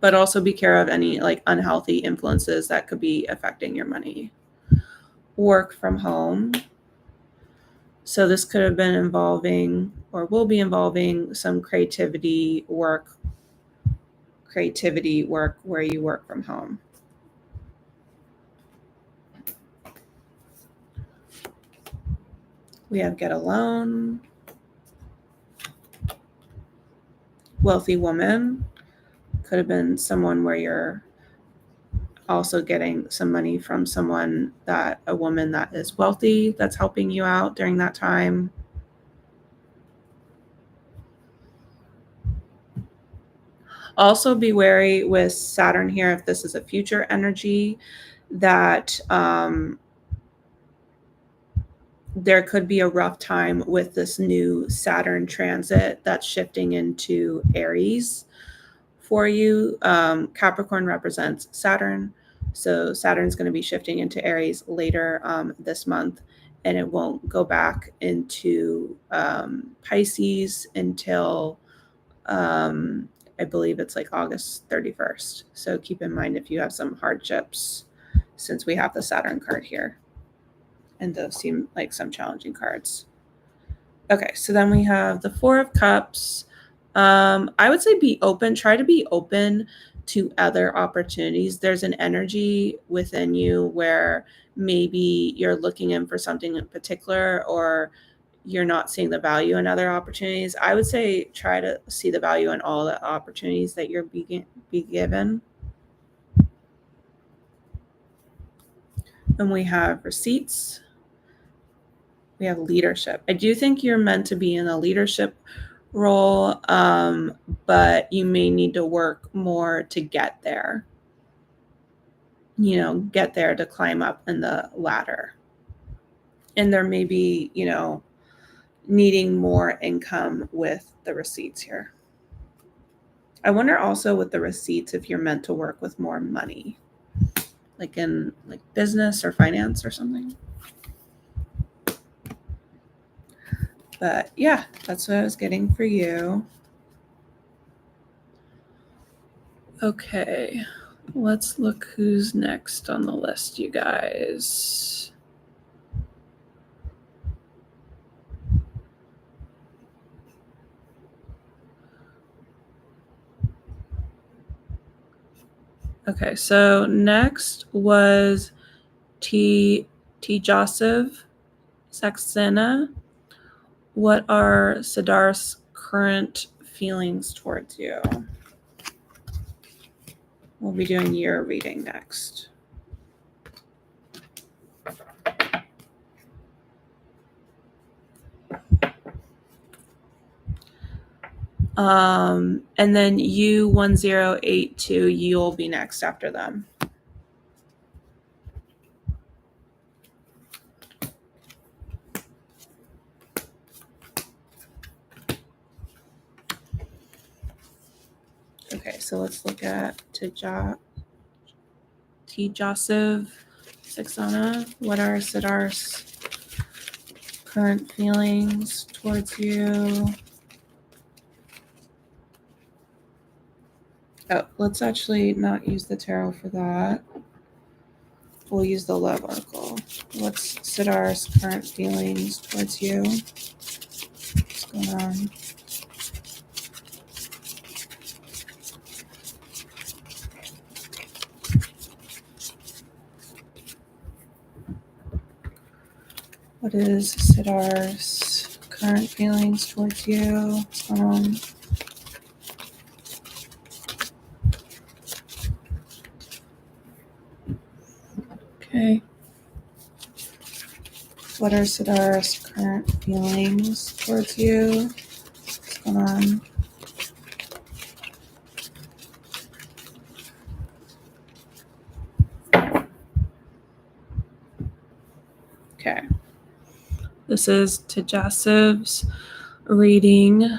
but also be care of any like unhealthy influences that could be affecting your money. Work from home. So this could have been involving, or will be involving, some creativity work where you work from home. We have Get a Loan. Wealthy woman. Could have been someone where you're also getting some money from a woman that is wealthy that's helping you out during that time. Also be wary with Saturn here, if this is a future energy, that there could be a rough time with this new Saturn transit that's shifting into Aries for you. Capricorn represents Saturn. So Saturn's going to be shifting into Aries later this month, and it won't go back into Pisces until I believe it's like August 31st. So keep in mind if you have some hardships, since we have the Saturn card here. And those seem like some challenging cards. Okay, so then we have the Four of Cups, I would say be open. Try to be open to other opportunities. There's an energy within you where maybe you're looking in for something in particular, or you're not seeing the value in other opportunities. I would say try to see the value in all the opportunities that you're be given. And we have receipts. We have leadership. I do think you're meant to be in a leadership role, but you may need to work more to get there. Get there to climb up in the ladder. And there may be, needing more income with the receipts here. I wonder also with the receipts if you're meant to work with more money, like in business or finance or something. But yeah, that's what I was getting for you. Okay, let's look who's next on the list, you guys. Okay, so next was Joseph Saxena. What are Siddharth's current feelings towards you? We'll be doing your reading next. And then U1082, you'll be next after them. Okay, so let's look at Joseph Saxena. What are Siddharth's current feelings towards you? Oh, let's actually not use the tarot for that. We'll use the love oracle. What's Siddharth's current feelings towards you? What's going on? What is Siddharth's current feelings towards you? What's going on? Okay. What are Siddharth's current feelings towards you? What's going on? Okay. This is Tejasiv's reading.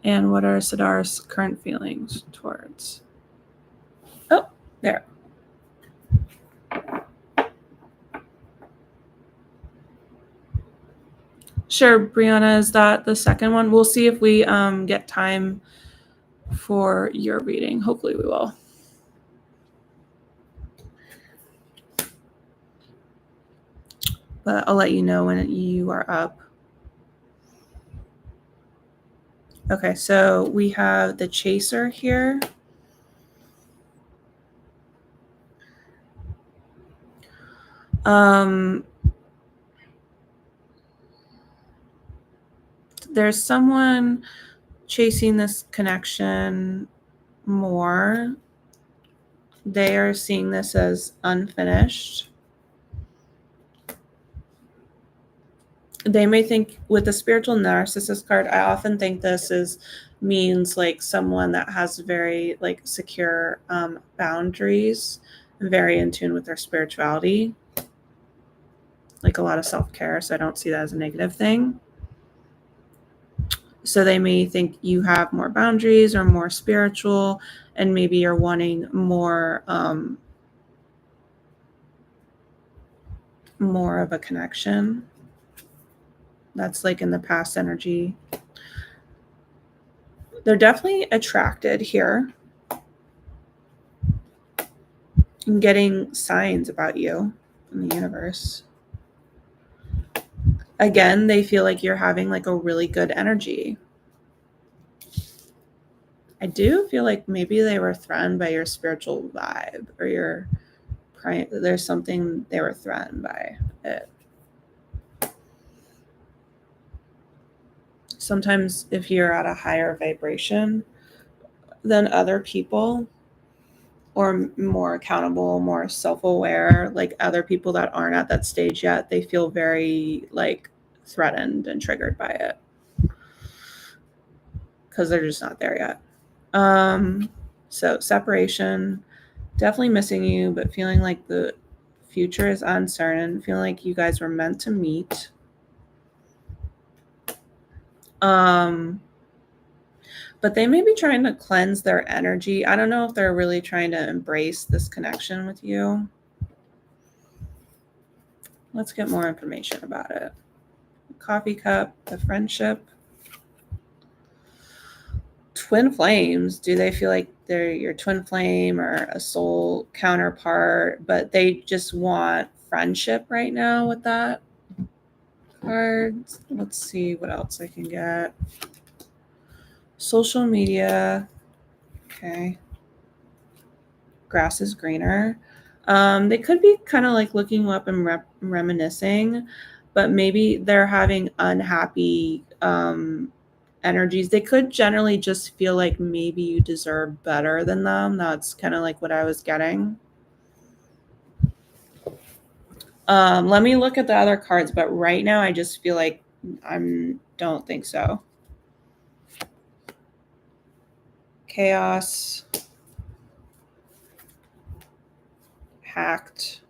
And what are Siddharth's current feelings towards? Oh, there. Sure, Brianna, is that the second one? We'll see if we get time for your reading. Hopefully we will. But I'll let you know when you are up. Okay, so we have the chaser here. There's someone chasing this connection more. They are seeing this as unfinished. They may think with the spiritual narcissist card, I often think this means like someone that has very secure boundaries, very in tune with their spirituality, like a lot of self-care. So I don't see that as a negative thing. So they may think you have more boundaries or more spiritual, and maybe you're wanting more of a connection. That's like in the past energy. They're definitely attracted here and getting signs about you from the universe. Again, they feel like you're having like a really good energy. I do feel like maybe they were threatened by your spiritual vibe or there's something they were threatened by it. Sometimes if you're at a higher vibration than other people, or more accountable, more self-aware, like other people that aren't at that stage yet, they feel very like threatened and triggered by it because they're just not there yet. So separation, definitely missing you, but feeling like the future is uncertain, feeling like you guys were meant to meet. But they may be trying to cleanse their energy. I don't know if they're really trying to embrace this connection with you. Let's get more information about it. Coffee cup, the friendship. Twin flames. Do they feel like they're your twin flame or a soul counterpart, but they just want friendship right now with that card? Let's see what else I can get. Social media. Okay. Grass is greener. They could be kind of like looking up and reminiscing, but maybe they're having unhappy energies. They could generally just feel like maybe you deserve better than them. That's kind of like what I was getting. Let me look at the other cards, but right now I just feel like don't think so. Chaos. Hacked.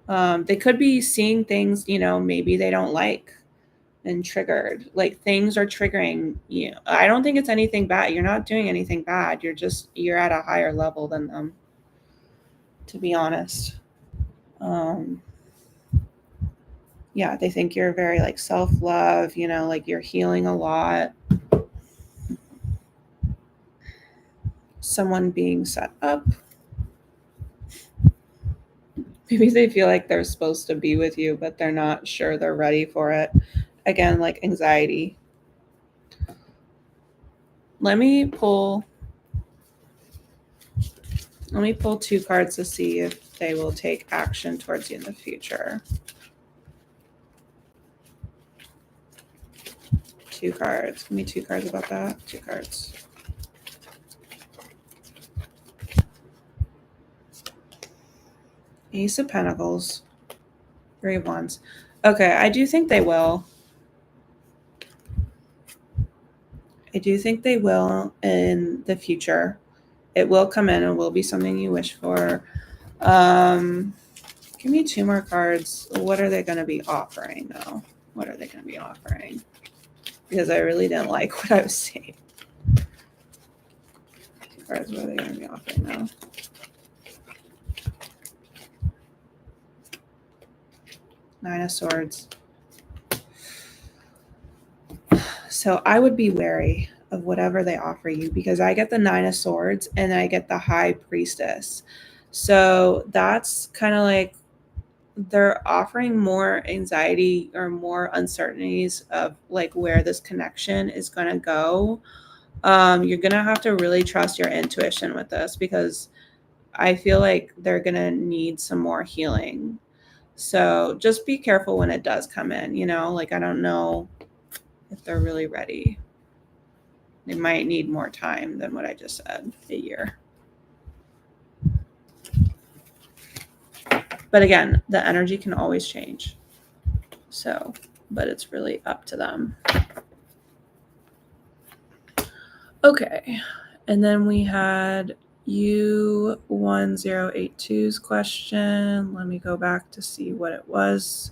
They could be seeing things, maybe they don't like and triggered. Like things are triggering you. I don't think it's anything bad. You're not doing anything bad. You're at a higher level than them, to be honest. Yeah, they think you're very like self-love, like you're healing a lot. Someone being set up. Maybe they feel like they're supposed to be with you, but they're not sure they're ready for it. Again, like anxiety. Let me pull 2 cards to see if they will take action towards you in the future. 2 cards. Give me 2 cards about that. 2 cards. Ace of Pentacles. 3 of Wands. Okay, I do think they will. I do think they will in the future. It will come in and will be something you wish for. Give me 2 more cards. What are they going to be offering, though? What are they going to be offering? Because I really didn't like what I was saying. 2 cards, what are they going to be offering, though? Nine of Swords. So I would be wary of whatever they offer you, because I get the 9 of Swords and I get the High Priestess. So that's kind of like they're offering more anxiety or more uncertainties of like where this connection is going to go. You're going to have to really trust your intuition with this, because I feel like they're going to need some more healing. So just be careful when it does come in, like I don't know if they're really ready. They might need more time than what I just said, a year. But again, the energy can always change. So, but it's really up to them. Okay. And then we had U1082's question. Let me go back to see what it was.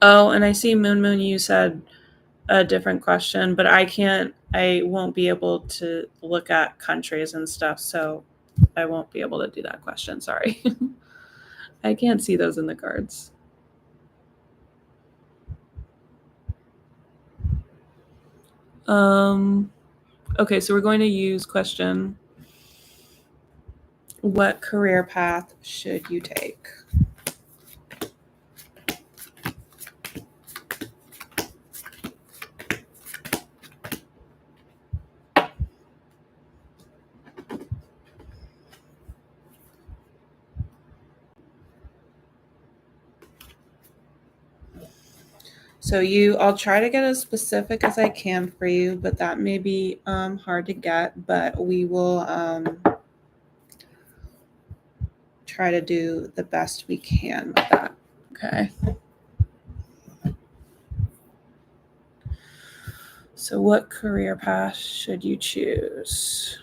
Oh, and I see Moon, you said a different question, but I won't be able to look at countries and stuff. So I won't be able to do that question. Sorry. I can't see those in the cards. Okay, so we're going to use question. What career path should you take? So I'll try to get as specific as I can for you, but that may be hard to get, but we will try to do the best we can with that. Okay. So what career path should you choose?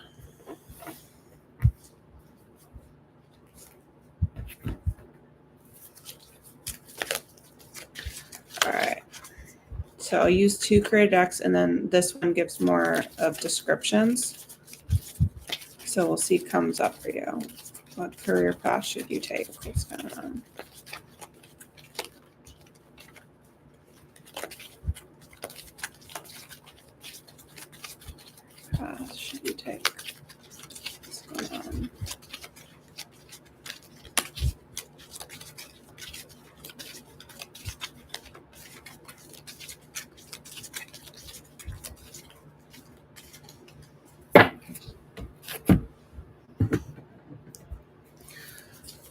All right. So I'll use 2 career decks, and then this one gives more of descriptions. So we'll see what comes up for you. What career path should you take? What's going on? Path should you take? What's going on?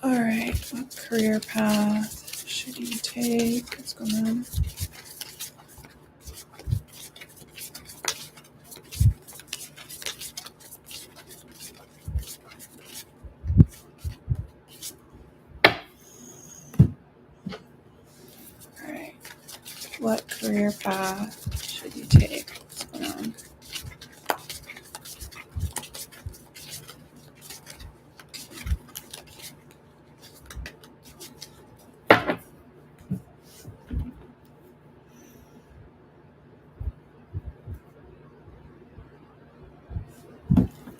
All right, what career path should you take? What's going on? All right, what career path should you take? What's going on?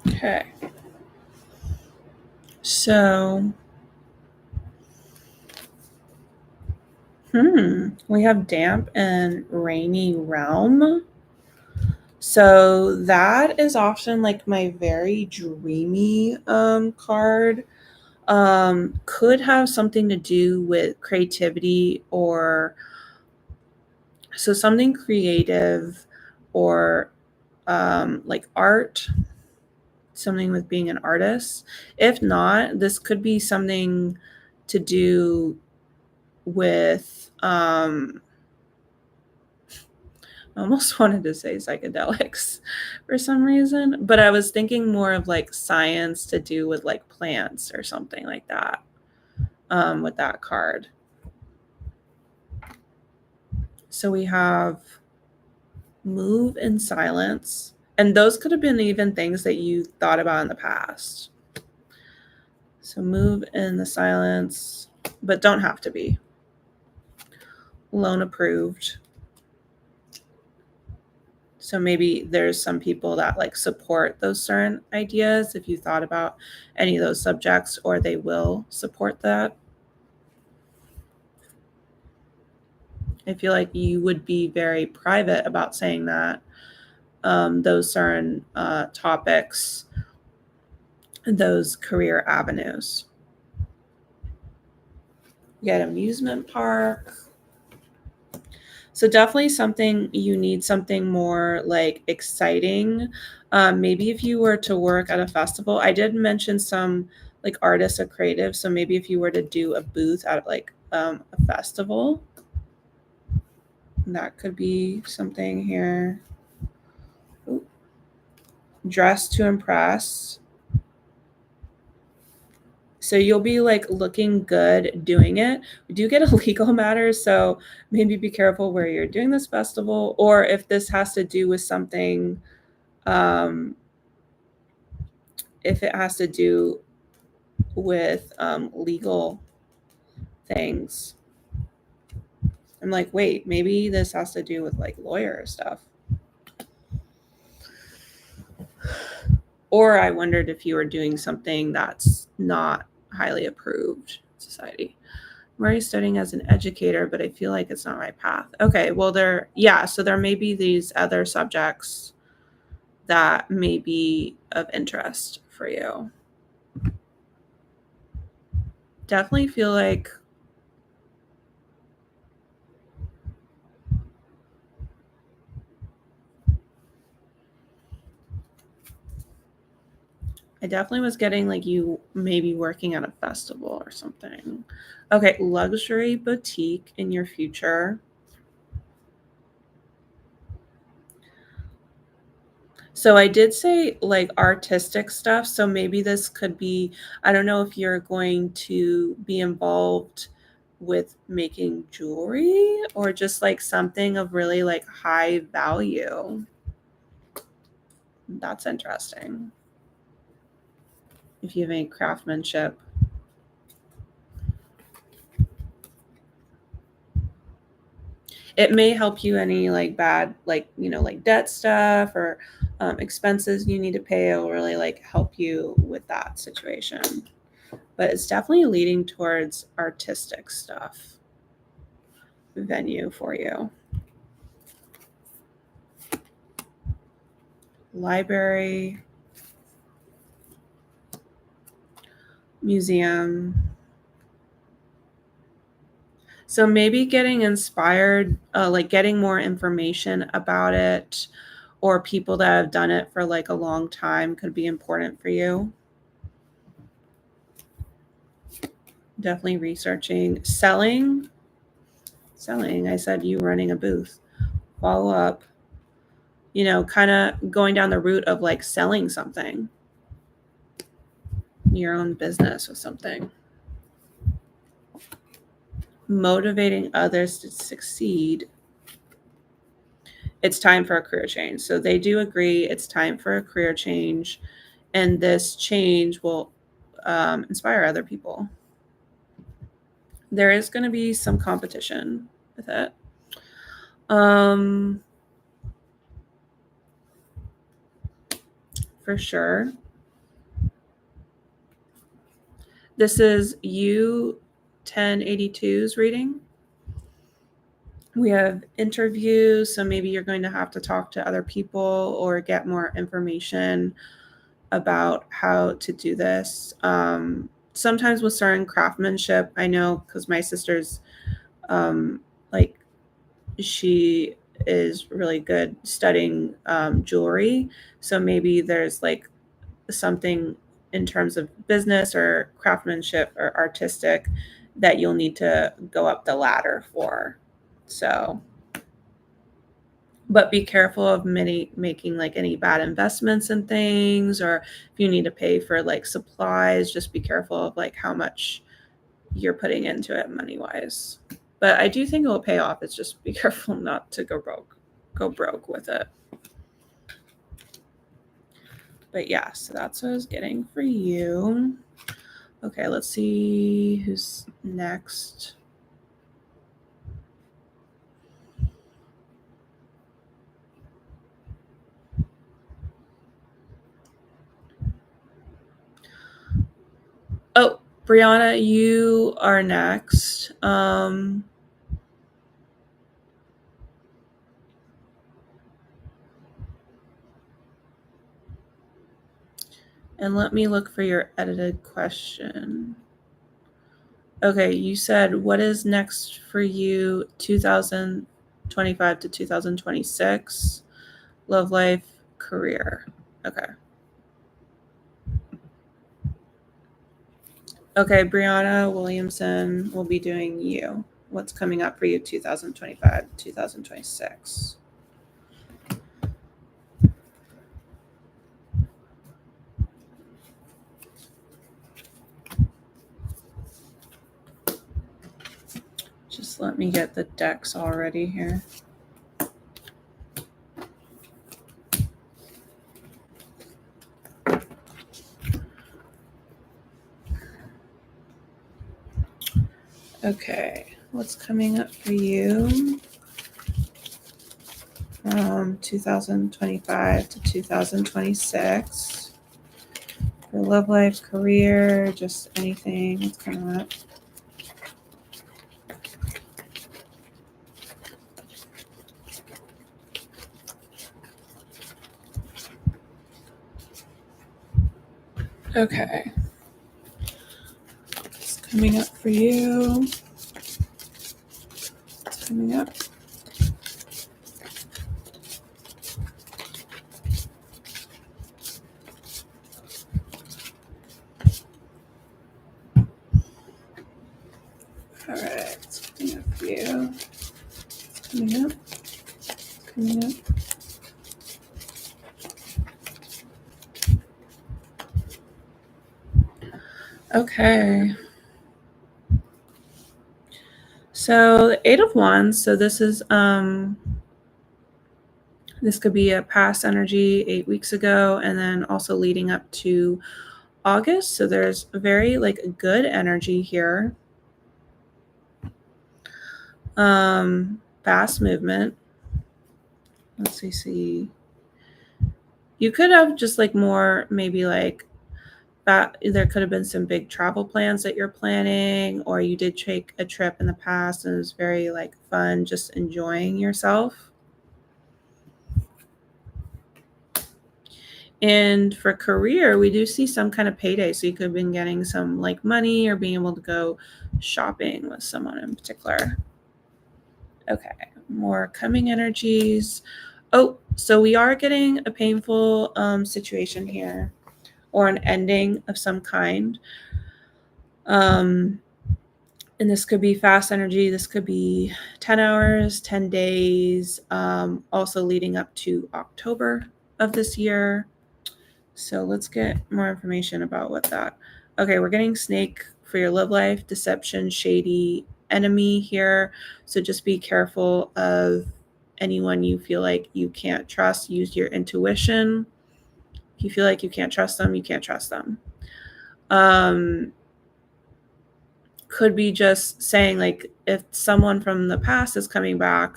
Okay. So, we have damp and rainy realm. So that is often like my very dreamy card. Could have something to do with creativity, or so something creative, or like art, something with being an artist. If not, this could be something to do with I almost wanted to say psychedelics for some reason, but I was thinking more of like science to do with like plants or something like that with that card. So we have move in silence, and those could have been even things that you thought about in the past. So move in the silence, but don't have to be. Loan approved. So maybe there's some people that like support those certain ideas if you thought about any of those subjects, or they will support that. I feel like you would be very private about saying that those certain topics, those career avenues. You get amusement park. So definitely something, you need something more like exciting. Maybe if you were to work at a festival, I did mention some like artists or creatives. So maybe if you were to do a booth at like a festival, that could be something here. Ooh. Dress to impress. So you'll be like looking good doing it. We do get a legal matter, so maybe be careful where you're doing this festival, or if this has to do with something, if it has to do with legal things. I'm like, wait, maybe this has to do with like lawyer stuff. Or I wondered if you were doing something that's not highly approved society. I'm already studying as an educator, but I feel like it's not my path. Okay, well so there may be these other subjects that may be of interest for you. Definitely feel like I definitely was getting like you maybe working at a festival or something. Okay, luxury boutique in your future. So I did say like artistic stuff. So maybe this could be, I don't know if you're going to be involved with making jewelry or just like something of really like high value. That's interesting. If you have any craftsmanship. It may help you any like bad, like, like debt stuff or expenses you need to pay. It will really like help you with that situation. But it's definitely leading towards artistic stuff venue for you. Library, museum. So maybe getting inspired, like getting more information about it, or people that have done it for like a long time could be important for you. Definitely researching. Selling. I said you running a booth. Follow up, kind of going down the route of like selling something, your own business with something. Motivating others to succeed. It's time for a career change. So they do agree it's time for a career change, and this change will inspire other people. There is going to be some competition with it. Um, for sure. This is U1082's reading. We have interviews, so maybe you're going to have to talk to other people or get more information about how to do this. Sometimes with certain craftsmanship, I know because my sister's like she is really good studying jewelry, so maybe there's like something in terms of business or craftsmanship or artistic that you'll need to go up the ladder for. So, but be careful of making like any bad investments in things, or if you need to pay for like supplies, just be careful of like how much you're putting into it money wise. But I do think it will pay off. It's just be careful not to go broke with it. But yeah, so that's what I was getting for you. Okay, let's see who's next. Oh, Brianna, you are next. And let me look for your edited question. Okay, you said what is next for you 2025 to 2026? Love life, career. Okay. Okay, Brianna Williamson will be doing you. What's coming up for you 2025, 2026? Just let me get the decks all ready here. Okay, what's coming up for you from 2025 to 2026? For love life, career, just anything. What's coming up? Okay. It's coming up for you. It's coming up. All right. It's coming up for you. It's coming up. It's coming up. Okay. So the Eight of Wands. So this is this could be a past energy 8 weeks ago, and then also leading up to August. So there's very like good energy here. Fast movement. Let's see. You could have just like more, maybe like that. There could have been some big travel plans that you're planning, or you did take a trip in the past and it was very like fun, just enjoying yourself. And for career, we do see some kind of payday. So you could have been getting some like money or being able to go shopping with someone in particular. Okay, more coming energies. Oh, so we are getting a painful situation here, or an ending of some kind. Um, and this could be fast energy. This could be 10 hours, 10 days, also leading up to October of this year. So let's get more information about what that. Okay, we're getting snake for your love life, deception, shady, enemy here. So just be careful of anyone you feel like you can't trust. Use your intuition. If you feel like you can't trust them, you can't trust them. Could be just saying like if someone from the past is coming back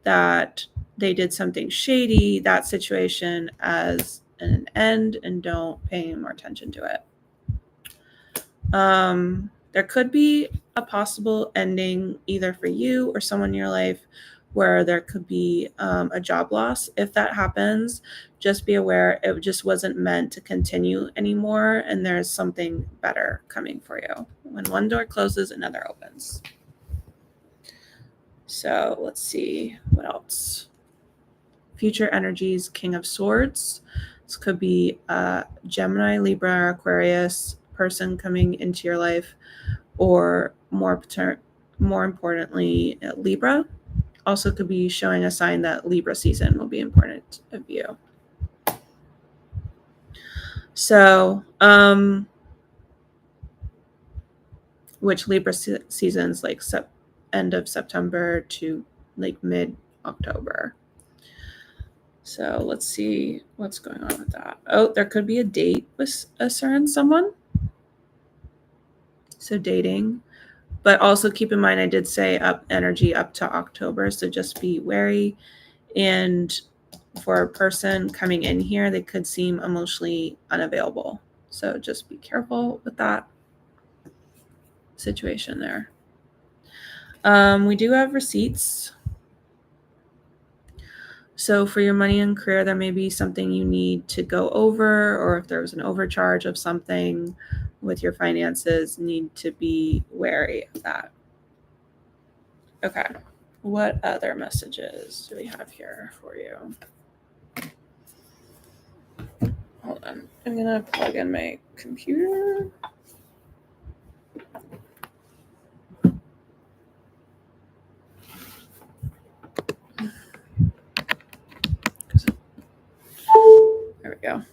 that they did something shady, that situation as an end, and don't pay any more attention to it. There could be a possible ending either for you or someone in your life where there could be a job loss. If that happens, just be aware it just wasn't meant to continue anymore, and there's something better coming for you. When one door closes, another opens. So let's see what else. Future energies, King of Swords. This could be Gemini, Libra, Aquarius person coming into your life, or more importantly, Libra. Also could be showing a sign that Libra season will be important of you. So, which Libra seasons like end of September to like mid October. So let's see what's going on with that. Oh, there could be a date with a certain someone. So dating. But also keep in mind, I did say up energy up to October. So just be wary. And for a person coming in here, they could seem emotionally unavailable. So just be careful with that situation there. We do have receipts. So for your money and career, there may be something you need to go over, or if there was an overcharge of something with your finances, need to be wary of that. Okay. What other messages do we have here for you? Hold on. I'm going to plug in my computer. There we go.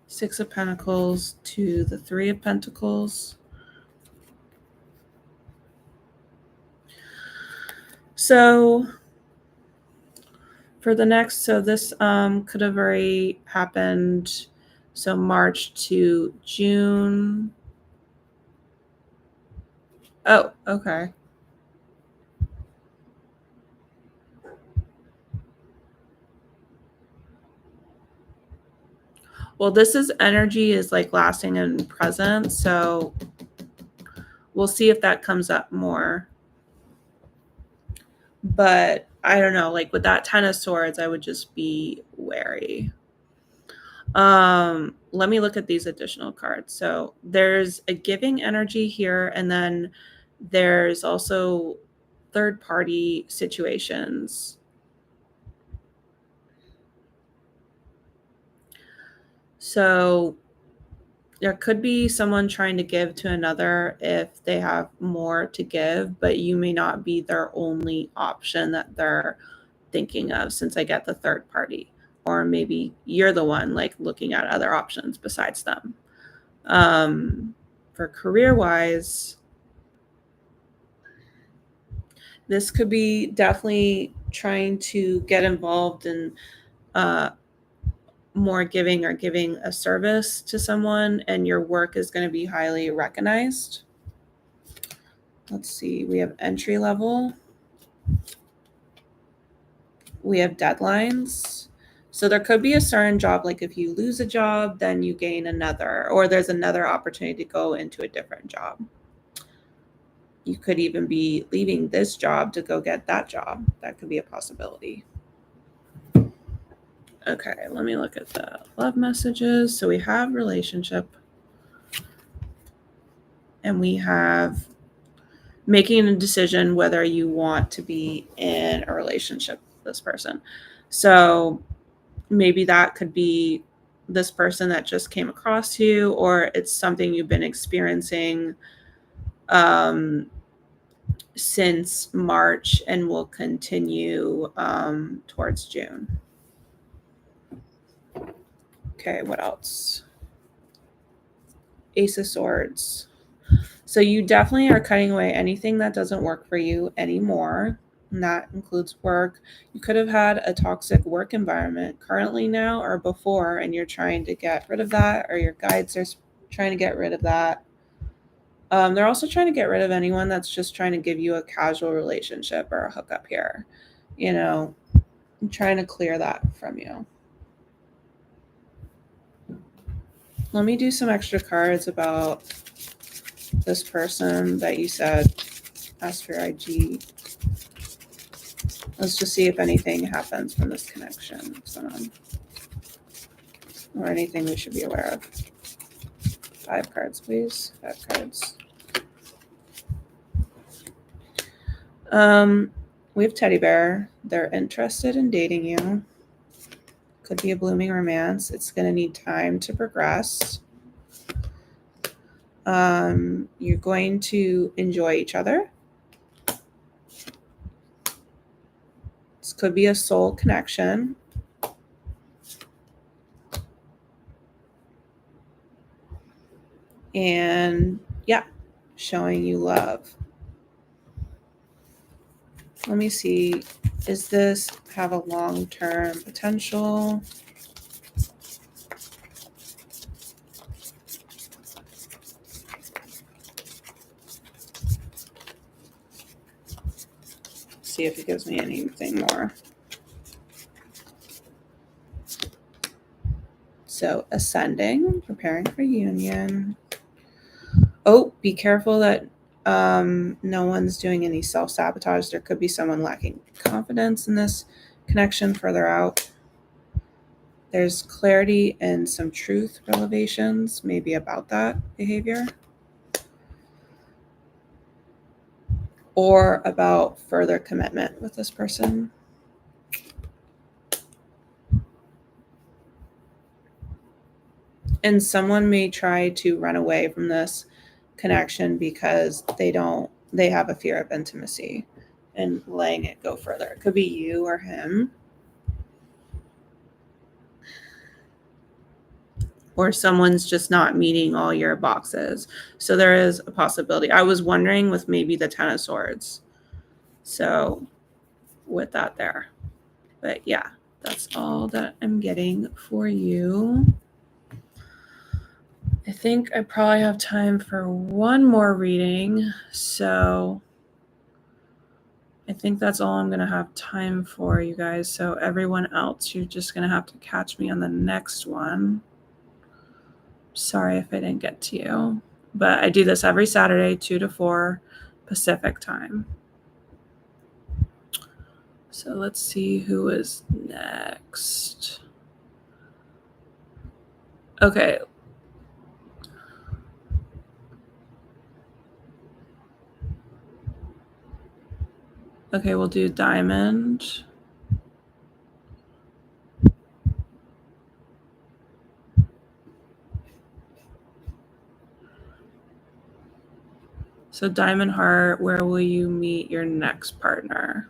Six of Pentacles to the Three of Pentacles. So for the next, so this could have already happened. So March to June. Oh, okay. Well, this is energy is like lasting and present. So we'll see if that comes up more. But I don't know, like with that 10 of swords, I would just be wary. Let me look at these additional cards. So there's a giving energy here, and then there's also third party situations. So there could be someone trying to give to another if they have more to give, but you may not be their only option that they're thinking of, since I get the third party. Or maybe you're the one like looking at other options besides them. For career wise, this could be definitely trying to get involved in uh, more giving or giving a service to someone, and your work is going to be highly recognized. Let's see, we have entry level, we have deadlines. So there could be a certain job, like if you lose a job, then you gain another, or there's another opportunity to go into a different job. You could even be leaving this job to go get that job. That could be a possibility. Okay, let me look at the love messages. So we have relationship, and we have making a decision whether you want to be in a relationship with this person. So maybe that could be this person that just came across you, or it's something you've been experiencing since March and will continue towards June. Okay, what else? Ace of Swords. So you definitely are cutting away anything that doesn't work for you anymore. And that includes work. You could have had a toxic work environment currently now or before, and you're trying to get rid of that, or your guides are trying to get rid of that. They're also trying to get rid of anyone that's just trying to give you a casual relationship or a hookup here. You know, I'm trying to clear that from you. Let me do some extra cards about this person that you said ask your IG. Let's just see if anything happens from this connection. Or anything we should be aware of. 5 cards, please. 5 cards. We have Teddy Bear. They're interested in dating you. Could be a blooming romance. It's going to need time to progress. You're going to enjoy each other. This could be a soul connection. And yeah, showing you love. Let me see. Does this have a long-term potential? See if it gives me anything more. So ascending, preparing for union. Oh, be careful that no one's doing any self-sabotage. There could be someone lacking confidence in this connection further out. There's clarity and some truth revelations, maybe about that behavior. Or about further commitment with this person. And someone may try to run away from this connection because they have a fear of intimacy and letting it go further. It could be you or him. Or someone's just not meeting all your boxes. So there is a possibility. I was wondering with maybe the 10 of Swords. So with that there. But yeah, that's all that I'm getting for you. I think I probably have time for one more reading. So I think that's all I'm going to have time for, you guys. So everyone else, you're just going to have to catch me on the next one. Sorry if I didn't get to you, but I do this every Saturday, 2 to 4 Pacific time. So let's see who is next. Okay. Okay, we'll do Diamond. So Diamond Heart, where will you meet your next partner?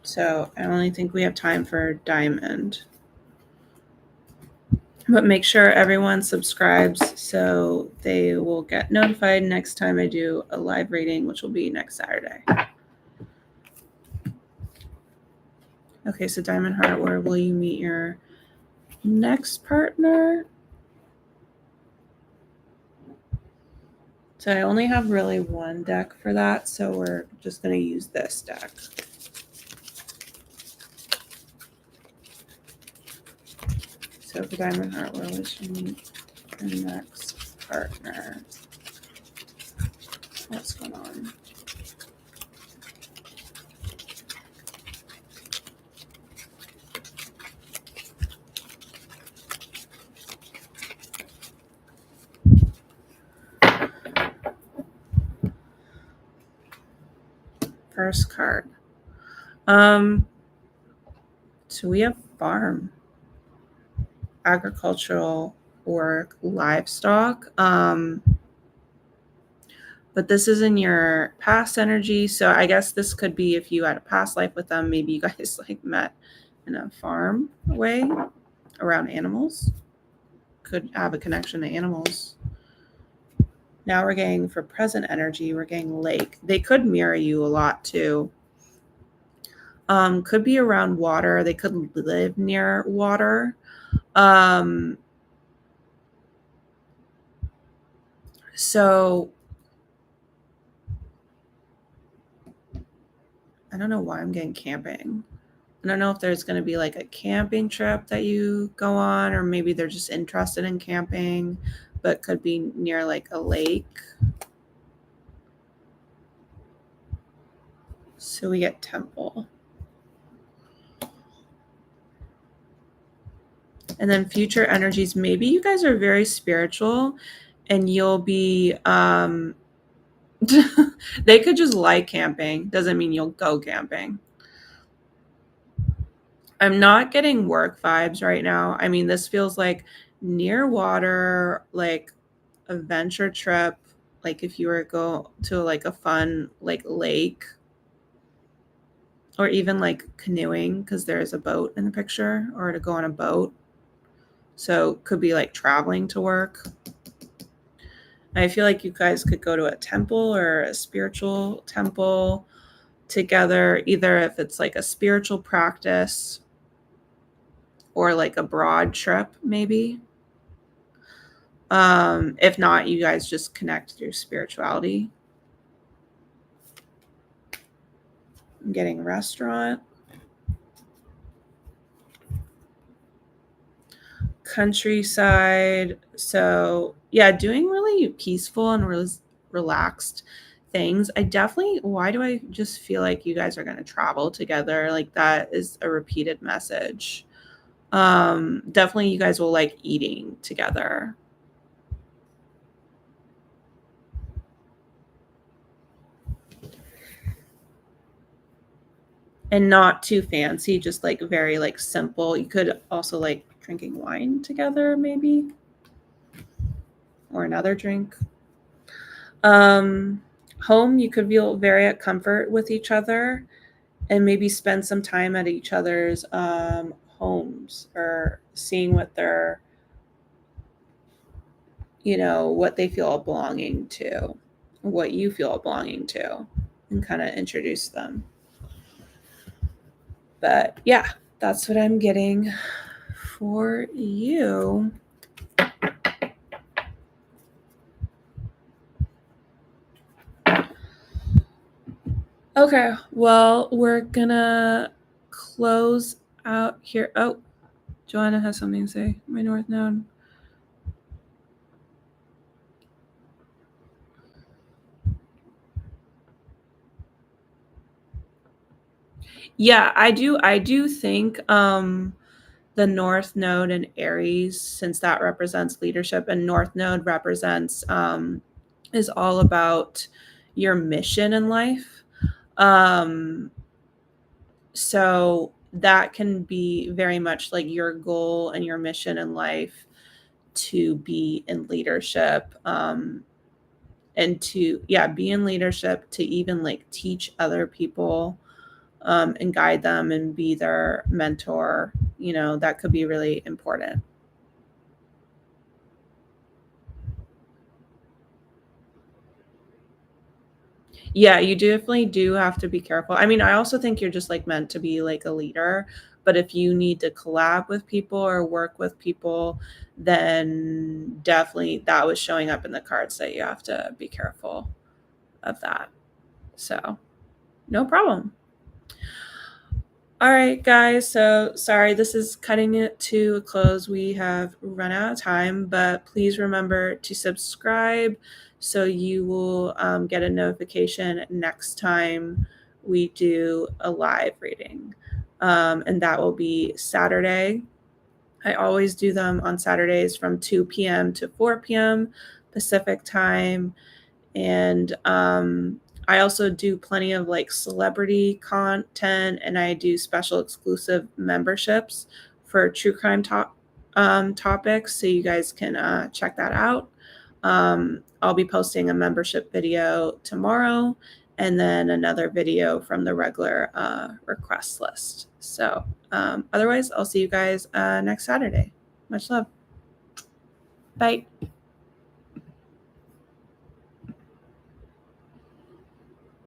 So I only think we have time for Diamond. But make sure everyone subscribes so they will get notified next time I do a live reading, which will be next Saturday. Okay, so Diamond Heart, where will you meet your next partner? So I only have really one deck for that, so we're just going to use this deck. So for Diamond Heart, where will she meet her next partner? What's going on? First card. So we have farm, agricultural work, livestock. But this is in your past energy. So I guess this could be if you had a past life with them, maybe you guys like met in a farm way around animals. Could have a connection to animals. Now we're getting for present energy, we're getting lake. They could mirror you a lot too. Could be around water. They could live near water. So I don't know why I'm getting camping. I don't know if there's going to be like a camping trip that you go on, or maybe they're just interested in camping, but could be near like a lake. So we get temple. And then future energies, maybe you guys are very spiritual and you'll be they could just like camping. Doesn't mean you'll go camping. I'm not getting work vibes right now. I mean, this feels like near water, like a venture trip, like if you were to go to like a fun like lake, or even like canoeing because there's a boat in the picture, or to go on a boat. So could be like traveling to work. I feel like you guys could go to a temple or a spiritual temple together, either if it's like a spiritual practice or like a broad trip, maybe. If not, you guys just connect through spirituality. I'm getting restaurant. Countryside. So yeah, doing really peaceful and relaxed things. Why do I just feel like you guys are going to travel together? Like that is a repeated message. Definitely you guys will like eating together. And not too fancy, just like very like simple. You could also like drinking wine together maybe, or another drink. Home, you could feel very at comfort with each other and maybe spend some time at each other's homes, or seeing what they're, what they feel belonging to, what you feel belonging to, and kind of introduce them. But yeah, that's what I'm getting for you. Okay, well, we're gonna close out here. Oh, Joanna has something to say. My North Node. Yeah, I do think the North Node in Aries, since that represents leadership, and North Node represents is all about your mission in life. Um, so that can be very much like your goal and your mission in life to be in leadership, and to be in leadership, to even like teach other people, and guide them and be their mentor. That could be really important. Yeah, you definitely do have to be careful. I mean, I also think you're just like meant to be like a leader, but if you need to collab with people or work with people, then definitely that was showing up in the cards that you have to be careful of that. So, no problem. All right, guys. So sorry, this is cutting it to a close. We have run out of time, but please remember to subscribe so you will get a notification next time we do a live reading. And that will be Saturday. I always do them on Saturdays from 2 p.m. to 4 p.m. Pacific time. And I also do plenty of like celebrity content, and I do special exclusive memberships for true crime topics, so you guys can check that out. I'll be posting a membership video tomorrow, and then another video from the regular request list. So otherwise, I'll see you guys next Saturday. Much love. Bye.